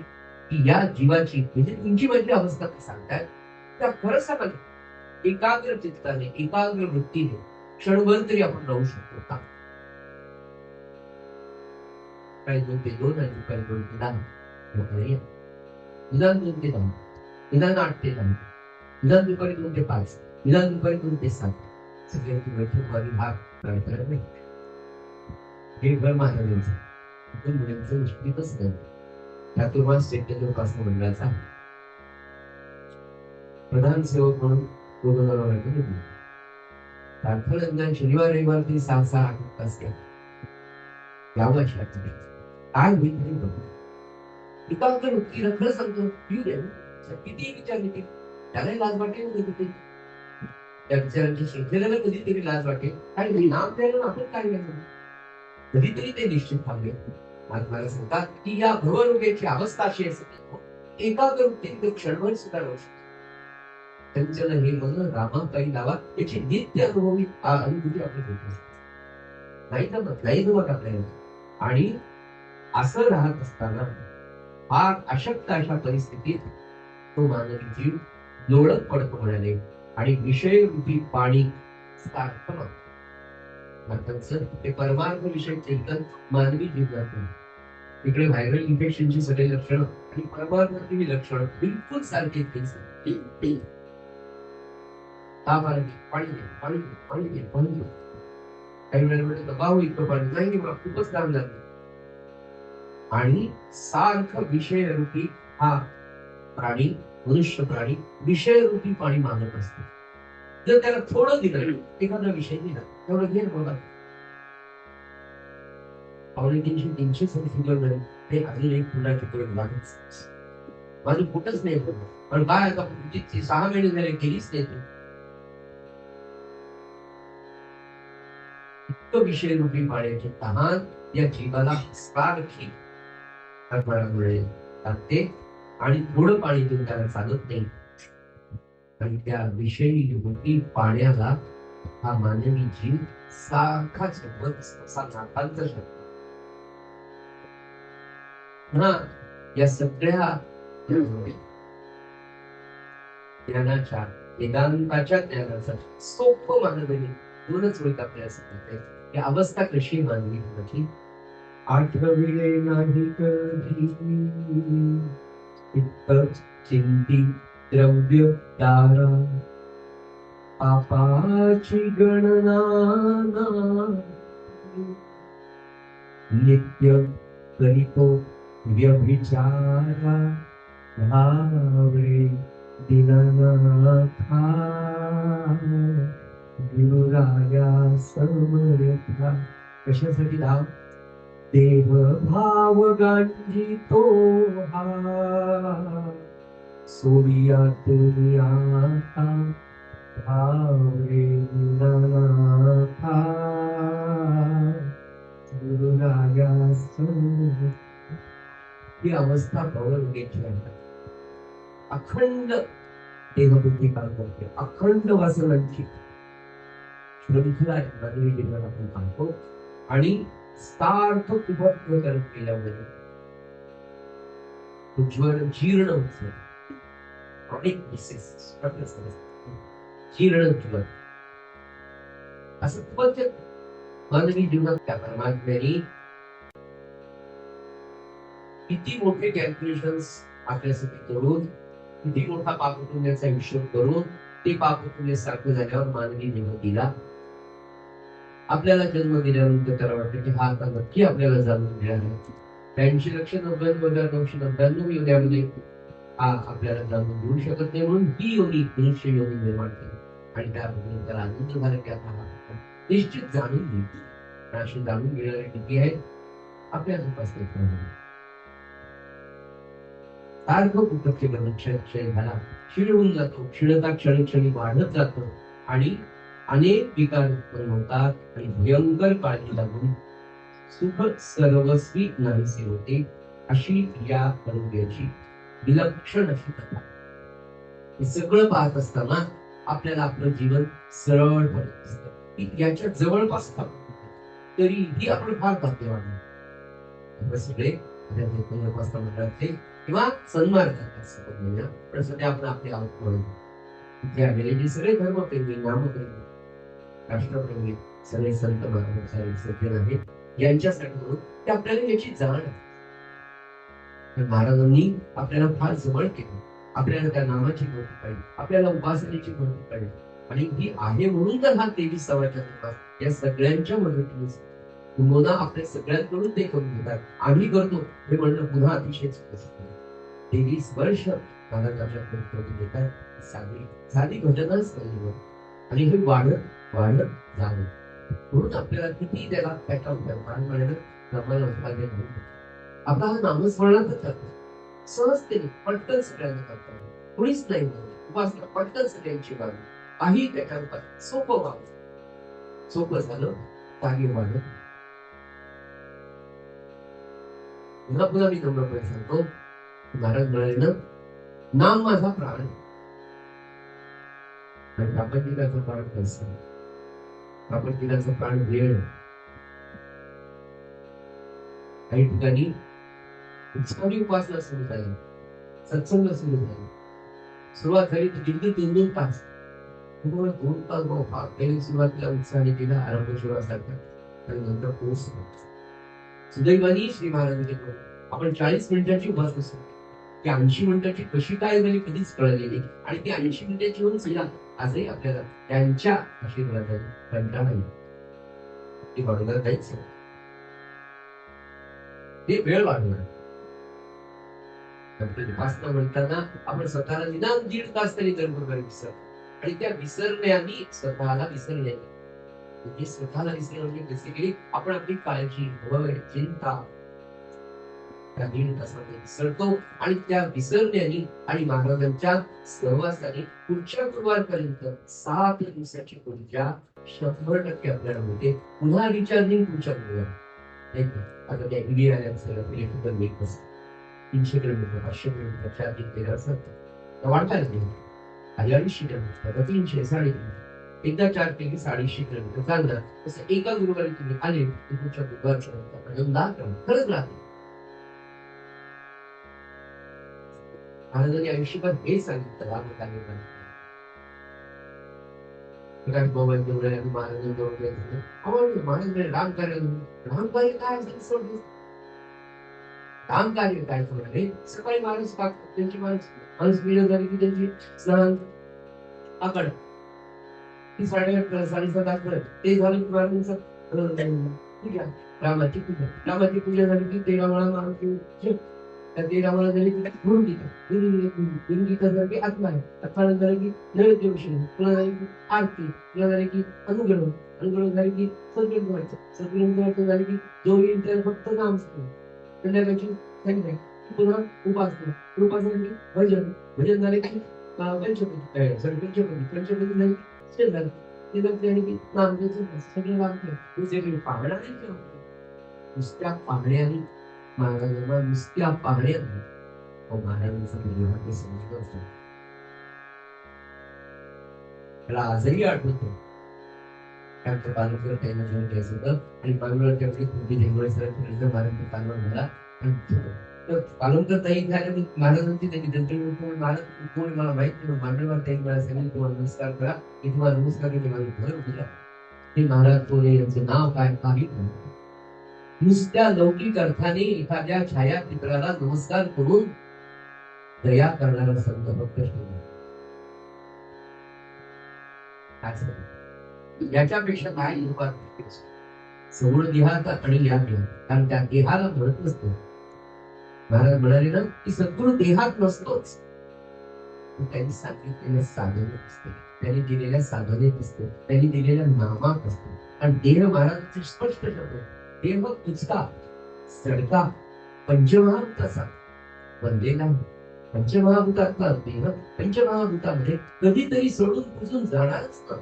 की या जीवाची म्हणजे तुमची माझी अवस्था सांगतायत त्या खरं सांगा, एकाग्र चित्ताने एकाग्र वृत्तीने क्षणभर तरी आपण राहू शकतो का? काही 2 ते 2 आणि काही 2 ते 10, निदान 2 ते 10, निदान 8 ते 10, निदान दुपारी 2 ते 5, निदान दुपारी 2 ते 7. सगळ्यांची बैठक भाग करत नाही. हे घर महाराजांचं मुलांचं निश्चितच नाही. चातुर्मास चैतन्योपासना मंडळाचा प्रधान सेवक म्हणून 2019 सारखं शनिवार रविवार तरी 6-6-8 तास यावं लागतं. काय होईल तरी बघू. एकाग्र वृत्तीला खरं सांगतो येऊ दे. किती विचार येते त्यालाही लाज वाटेल कधी त्या विचारांची श्रद्धेला कधीतरी लाज वाटेल. आणि नाम द्यायला आपण काय घ्यायचं कधीतरी ते निश्चित थांबले. मला सांगतात की या भवरोग्याची अवस्था अशी असते एकाग्र वृत्तीने क्षणभर सुद्धा राहू शकतो. त्यांच्याला हे म्हणून रामापायी लावा याची नित्य अनुभवी अनुभूती आपण घेतो. नाही तर नाही जमत आपल्याला. आणि असं राहत असताना फार अशक्त अशा परिस्थितीत तो मानवी जीव लोळत पडतो म्हणाले. आणि विषय रूपी पाणी सारखं ते परमार्थ विषय चिंतन मानवी जीवनात इकडे व्हायरल इन्फेक्शनची सगळे लक्षणं आणि परमार्थी लक्षणं बिलकुल सारखी पाणी काही वेळेला दबाव इतकं पाणी नाही खूपच दाम लागते. आणि सारखं विषय रूपी हा प्राणी मनुष्य प्राणी विषय रूपी पाणी मागत असतो. जर त्याला थोडं दिलं एखादा विषय दिला तेवढं घे बघा 350 फिगर नाही ते अजून एक फुलाची करून माझं कुठंच नाही पण काय आता 6 महिने झाले केलीच नाही इतकं विषय रूपी पाण्याचे तहान या जीवाला सारखी लागते. आणि थोडं पाणी देऊन त्याला चालत नाही. आणि त्या विषयी रूपी पाण्याला हा मानवी जीव सारखा झोपत असा नातांचा शब्द. या सगळ्या ज्ञानाच्या वेदांताच्या ज्ञानाचा सोपं मानवी दोनच वेळ आपल्याला सांगते की अवस्था कशी मानवी म्हणजे आठविले नाही कधी चिंती द्रव्य तारा पापाची गणना नित्य करीतो व्यभिचारा भावे दीनानाथा गुरुराया समर्था. कशासाठी धाव देव भाव गांजितो हा सोडिया तुम्ही आता भावे दीनानाथा गुरुराया समर्था. ही अवस्था भवरोग्याची आहे. अखंड देहबुद्धी काम करते. अखंड वासनांची श्रृंखला मानवी जीवनात आपण पाहतो. आणि सार्थ कुभत्व करत गेल्यामुळे उज्ज्वल जीर्ण होते. जीर्ण जीवन असं कुभत्व मानवी जीवनात त्या परमात्म्याने किती मोठे कॅल्क्युलेशन्स आपल्यासाठी करून किती मोठा पापपुण्याचा हिशोब करून ते पापपुण्य सारखं झाल्यावर मानवी जन्म दिला. आपल्याला जन्म दिल्यानंतर त्याला वाटतं की हा आता नक्की आपल्याला जाणून मिळाला. 82,99,999 योन्यामध्ये हा आपल्याला जाणून घेऊ शकत नाही म्हणून ही योनी मनुष्य योनी निर्माण केली. आणि त्याबद्दल त्याला आनंद झाला की आता निश्चित जाणून घेतली. अशी जाणून घेणारी किती आहे आपल्या उपस्थित सारखं कुटुंबचे क्षय झाला क्षीण होऊन जातो. क्षीणता क्षणी वाढत जातो आणि अनेक विकार उत्पन्न होतात आणि भयंकर काळजी लागून सुख सर्वस्वी नाहीसे होते. अशी या आरोग्याची विलक्षण अशी कथा. हे सगळं पाहत असताना आपल्याला आपलं जीवन सरळ पडत असतं. याच्या जवळपास तरीही आपण फार भाग्यवान सगळे मंडळातले किंवा सन्मान करतात. पण सध्या आपण आपली आवड म्हणून इथे आलेले सगळे धर्मप्रेमी नामप्रेमी राष्ट्रप्रेमी सगळे संत महाराज सज्जन आहेत यांच्यासाठी म्हणून ते आपल्याला याची जाण आहे. महाराजांनी आपल्याला फार जवळ केलं. आपल्याला त्या नामाची माहिती पाहिजे. आपल्याला उपासनेची माहिती पाहिजे. आणि ही आहे म्हणून तर हा 23 सवाच्या या सगळ्यांच्या मदतीने तुम्हाला आपल्या सगळ्यांकडून ते करून घेतात. आम्ही करतो हे म्हणणं पुन्हा अतिशय 23 वर्ष महाराजांच्या देतात. साधी घटनाच नाही. आणि हे वाढत वाढत जावं. म्हणून आपल्याला किती त्याला पॅटर्न आपला हा नामस्मरणाचा करतो सहजतेने पटकन सगळ्यांना करतो. कोणीच नाही उपासना पटकन सगळ्यांची व्हावी. काही त्याच्यावर सोपं व्हावं. सोपं झालं कार्य वाढत. पुन्हा पुन्हा मी नम्रपणे सांगतो, महाराज म्हणाले ना, नाम माझा प्राण आणि प्रापंचिकाचा प्राण पैसा. प्रापंचिकाचा प्राण वेळ. काही ठिकाणी उत्साही उपासना सुरू झाली, सत्संग सुरू झाला. सुरुवात झाली तर दीड 2 तास. 2 तास पहिली सुरुवातीला उत्साहाने केला, आरंभ सुरुवात सारखा आणि नंतर पोहोच. सुदैवानी श्री महाराजांचे आपण 40 मिनिटाची बस असतो, ती 80 मिनिटाची कशी काय झाली कधीच कळलेली. आणि ती 80 मिनिटाची होऊन सुद्धा आजही आपल्याला त्यांच्या आशीर्वादाने कंटाळा येईल. ती वाढवणार काहीच नाही. ते वेळ वाढवणार. उपासना म्हणताना आपण स्वतःला निदान 1.5 तास तरी जन्मभर विसर आणि त्या विसरण्याने स्वतःला विसरणे म्हणजे स्वतःला विसरणं म्हणजे बेसिकली आपण आपली काळजी भय चिंता त्या 1.5 तासामध्ये विसरतो. आणि त्या विसरण्याने आणि महाराजांच्या सहवासाने पुढच्या गुरुवारपर्यंत 7 दिवसाची ऊर्जा 100% आपल्याला मिळते. पुन्हा रिचार्जिंग पुढच्या गुरुवार. आता त्या ईडी आल्या electrical vehicles 300 kilometre 500 kilometre charging केलं असतं वाढता येईल. 250 किलोमीटर 300 350 एकदा चार्ज केली 250 किलोमीटर चालणार. तसं एका गुरुवारी तुम्ही आले की तुमच्या गुरुवारपर्यंत खरंच राहते. महाराजांनी आयुष्यभर हे सांगितलं मोबाईल घेऊन महाराजांनी राम कार्य काय असेल काम कार्य काय करणारे. सकाळी माणूस त्यांची माणूस मिळत झाली की त्यांची स्नान आकड ती 8:30 7:30 ते झालं की महाराजांचं ठीक आहे रामाची पूजा झाली की 13 वेळा माणूस त्या 13 वेळा झाली की गुरुगीता झाली की आत्मा आहे. आत्मा झाली की नैवेद्य विषय पुन्हा झाली की आरती पुन्हा झाली की अनुग्रह झाली की सद्गुण व्हायचं झाली की जो येईल त्याला फक्त नाम संध्याकाळची पुन्हा उपासना झाली भजन झाले की पंचपदी झाली झालं की नामदेवाचं सगळं लागतं. पाहणा नाही नुसत्या पाहण्याने महाराजांना नुसत्या पाहण्याने महाराजांचं ते समजलं असतं. त्याला आजही आठवतो आमच्या पालकर त्यांना घेऊन घ्यायचं होतं आणि पालवरच्या वेळी पूर्वी देवळे सर महाराज पालवर झाला. पालवकर ताई झाल्या महाराजांची त्यांची दंतळी महाराज कोण मला माहित नाही. मांडवर ताई मला सांगितलं तुम्हाला नमस्कार करा. मी तुम्हाला नमस्कार केले माझं घर उघडला. हे महाराज कोणी यांचं नाव काय काही नुसत्या लौकिक अर्थाने एखाद्या छायाचित्राला नमस्कार करून दया करणारा संत फक्त याच्यापेक्षा काय समोर देहाचा आणि या देहात कारण त्या देहाला म्हणत नसतो. महाराज म्हणाले ना की सद्गुरू देहात नसतोच. त्यांनी सांगितलेल्या साधनेत असते, त्यांनी दिलेल्या साधनेत असते, त्यांनी दिलेल्या नामात असते. आणि देह महाराजांचे स्पष्ट शब्द देह तुझका सडका पंचमहाभूताचा बनलेला. पंचमहाभूतातला देह पंचमहाभूतामध्ये कधीतरी सोडून पुजून जाणारच ना.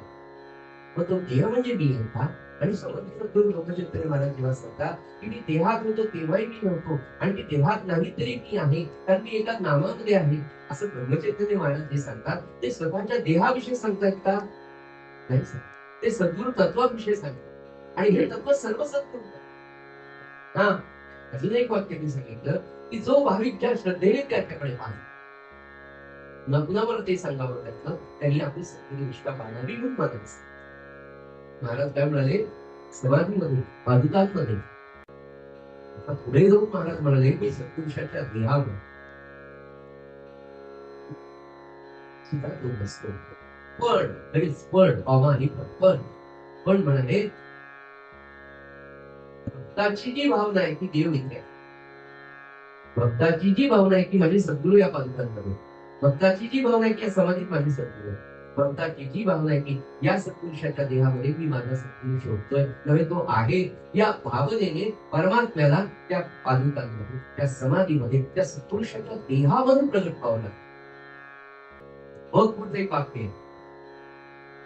मग तो देह म्हणजे मी का. आणि समर्थ लोकचित्र महाराज जेव्हा सांगतात की मी देहात होतो तेव्हाही मी नव्हतो आणि मी देहात नाही तरी मी आहे कारण मी एका नामामध्ये आहे असं ब्रह्मचैतन्य महाराज जे सांगतात ते स्वतःच्या देहाविषयी सांगतात का नाही. ते सद्गुरु तत्वाविषयी सांगतात आणि हे तत्व सर्व सद्गुरु. हा अजून एक वाक्य मी सांगितलं की जो भाविक ज्या श्रद्धेने त्याच्याकडे पाहतो न पुन्हा मला ते सांगावं त्यातलं त्यांनी आपली सद्गुरु निष्ठा पाळावी म्हणून मानस. महाराज काय म्हणाले समाधीमध्ये पादुकांमध्ये पुढे जाऊन महाराज म्हणाले की सत्पुरुषाच्या देहावर नसतो. पण म्हणाले भक्ताची जी भावना आहे ती देव इथे. भक्ताची जी भावना आहे की माझी सद्गुरु या पादुकांमध्ये, भक्ताची जी भावना आहे की या समाधीत माझी सद्गुरु भक्ताची जी भावना आहे की या सत्पुरुषाच्या देहामध्ये मी माझा सत्पुरुष शोधतोय, नव्हे तो आहे, या भावनेने परमात्म्याला त्या पादुकांमध्ये, त्या समाधीमध्ये, त्या सत्पुरुषाच्या देहामधून प्रगट व्हावं लागतं. मग पुढचं एक वाक्य आहे,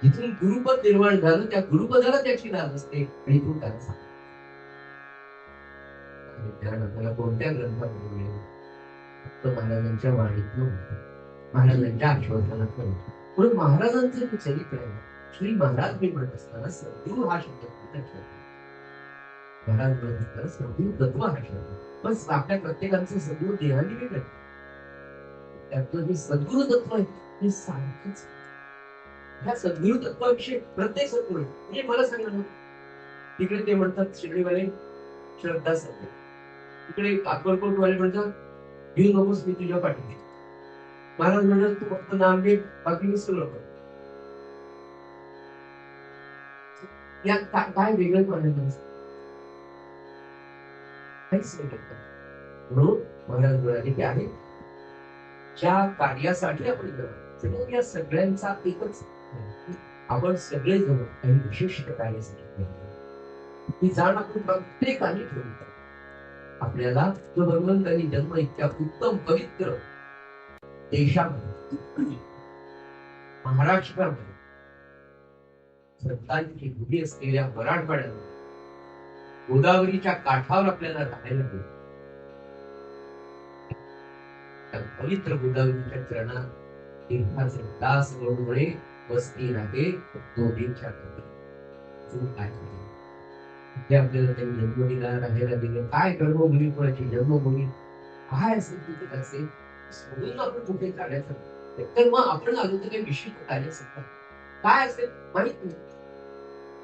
जिथून गुरुपद निर्माण झालं त्या गुरुपदाला त्याची लाज असते आणि तो त्याला सांगतो. ज्ञान आपल्याला कोणत्या ग्रंथामध्ये मिळेल? फक्त महाराजांच्या वाणीतून होतं, महाराजांच्या आश्वासनातून होतं. म्हणून महाराजांचं जे चरित्र आहे, श्री महाराज मी म्हणत असताना सद्गुरू हा शब्द महाराज म्हणत असताना सद्गुरू तत्व हा शब्द, पण आपल्या प्रत्येकाचं सद्गुरू देहाने वेगळं, त्यातलं जे सद्गुरू तत्व आहे ते सारखंच. ह्या सद्गुरू तत्वाविषयी प्रत्येक सद्गुरू, म्हणजे मला सांगा ना, तिकडे ते म्हणतात शिर्डीवाले श्रद्धा सत्य, तिकडे अक्कलकोटवाले म्हणतात घेऊ नकोस मी तुझ्या पाठीशी. महाराज म्हणतात तू फक्त नाम घे, बाकी मी सगळं कर. यात काय वेगळं म्हणायचं काहीच नाही. म्हणून महाराज म्हणाले की आहे ज्या कार्यासाठी आपण करतो या सगळ्यांचा एकच, आपण सगळे जण काही विशिष्ट कार्यासाठी ही जाण आपण प्रत्येकाने ठेवली. आपल्याला जो भगवंतांनी जन्म इतक्या उत्तम पवित्र देशामध्ये, महाराष्ट्रामध्ये, संतांची भूमी असलेल्या मराठवाड्यामध्ये, गोदावरीच्या काठावर आपल्याला राहायला मिळतं. पवित्र गोदावरीच्या चरणात तीर्थाचे दास म्हणून वस्ती राहे दोघींच्या काय ते आपल्याला त्यांनी जन्मभूमीला राहायला दिलं. काय कर्मभूमी कोणाची जन्मभूमी काय असेल तिथे असेल सोडून आपण कुठे काढायचं, तर मग आपण आलो तर काही विशिष्ट कार्य काय असेल माहित नाही.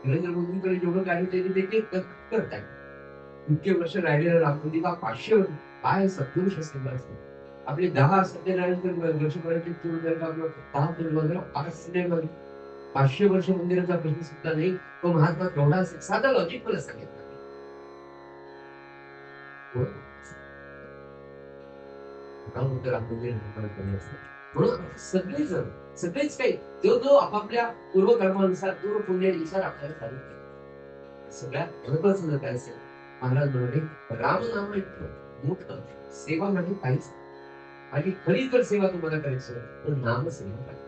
नरेंद्र मोदींकडे जेवढं कार्य त्यांनी ते करताय. इतके वर्ष राहिलेलं राममंदिर 500 वर्ष काय सत्पुरुष असेल असेल. आपले 10 सत्यनारायण वर्ष करायचे चूळ जर का आपलं 10 पूर्व 500 वर्ष मंदिराचा प्रश्न सुद्धा नाही. तो महात्मा केवढा असेल साधा लॉजिक मला सांगितलं. सगळेजण सगळेच काही जो जो आपापल्या पूर्वकर्मानुसार पूर्व पुण्यानुसार आपल्याला चालू केलं. सगळ्यात महत्वाचं काय असेल, महाराज म्हणाले राम नाम मोठं सेवा म्हणजे काहीच, आणि खरी जर सेवा तुम्हाला करायची तर नाम सेवा पाहिजे.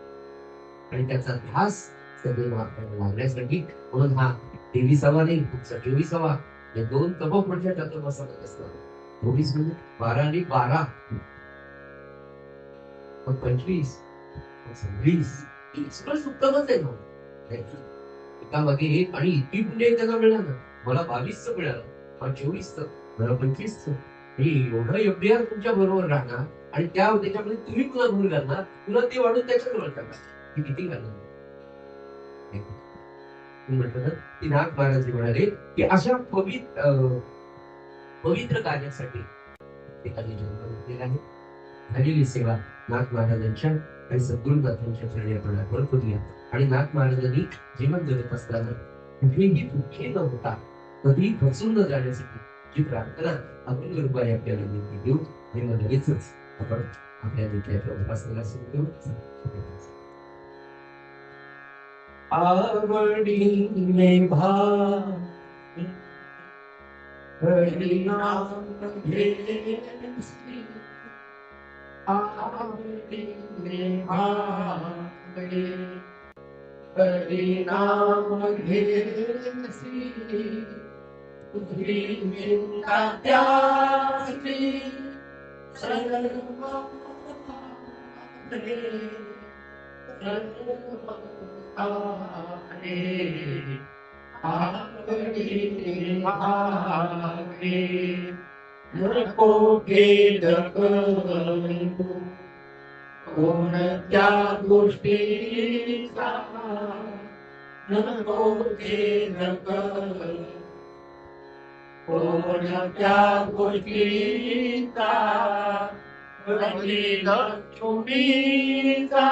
आणि त्याचा ध्यास सगळे आपल्याला लागण्यासाठी, म्हणून हा 23वा नाही 24वा या 2 तपोपुरुषाच्या चातुर्मासात असणार. 24 म्हणजे 12 आणि 12 25 26 सगळं उत्तमच आहे ना. एका मागे एक, आणि इतकी पुण्य त्याला मिळालं ना, मला 22चं मिळालं, मला 24चं, मला 25चं. एवढं योग्य तुमच्या बरोबर राहणार आणि त्याच्यामध्ये तुम्ही पुन्हा भूल घालणार, पुन्हा ते वाढून त्याच्याजवळ करणार, ही किती घालणार. म्हटलं की नाथ महाराज म्हणाले की अशा पवित्र कार्यासाठी एखादी जन्म घेतलेला आहे. झालेली सेवा नाथ महाराजांच्या आणि सद्गुरुनाथांच्या चरणी आपण अर्पण करूया. आणि नाथ महाराजांनी जीवन जगत असताना कुठेही दुःखी न होता, कधी फसून न जाण्यासाठी जी प्रार्थना आपण रूपाने आपल्याला विनंती देऊ, आणि मग लगेचच आपण आपल्या विद्यार्थ्या उपासनेला सुरू करू. आवडीने भाव हरिनाम घेसी, आवडीने भाव हरिनाम घेसी, तुझी चिंता त्याची सर्व नको भेद कोणत्या गोष्टीचा, नको भेद कोणत्या गोष्टीचा, लक्ष्मीचा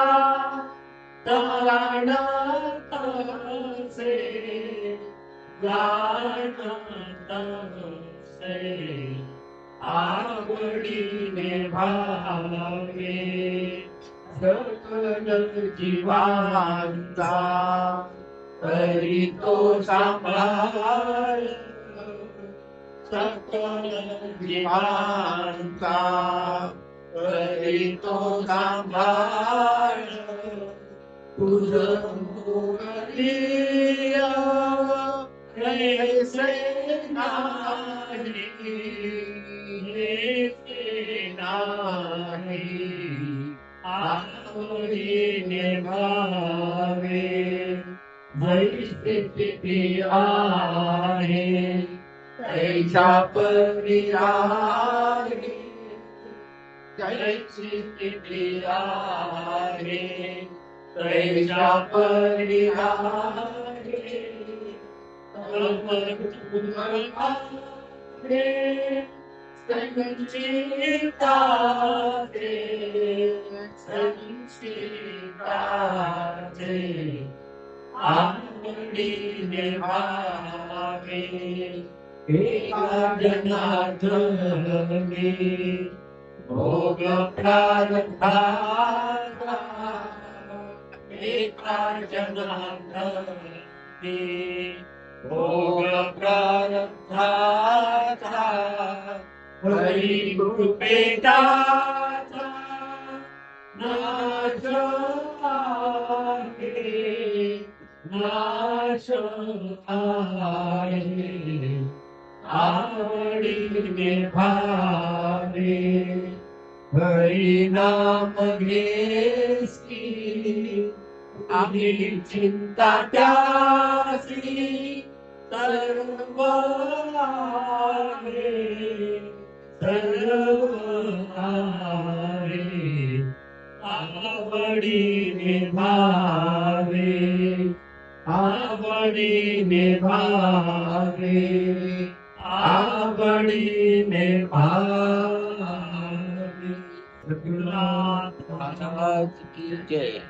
जाणत से, जाणत से आवडीने भावे. जीवांचा तरी तो सांभाळ सकल जीवांचा तरी तो सांभाळ तुझं मुरलिया ऐसे नाही ऐसे नाही आवडीने भावे जैसे तिथे आहे तैसा परी आहे जैसी तिथे आहे तैसा परी आहे संचिता आवडीने भावे एका जनार्दनी भोग प्रारब्धाचा एका जनार्दनी भोग प्रारब्धाचा हरी कृपेचा नाश आहे नाश आहे आवडीने भावे हरी नाम घेसी आम्ही चिंता त्यासी सर्व आहे सर्व आहे आवडीने भावे आवडीने भावे आवडीने भावे सद्गुरुनाथ महाराज की जय।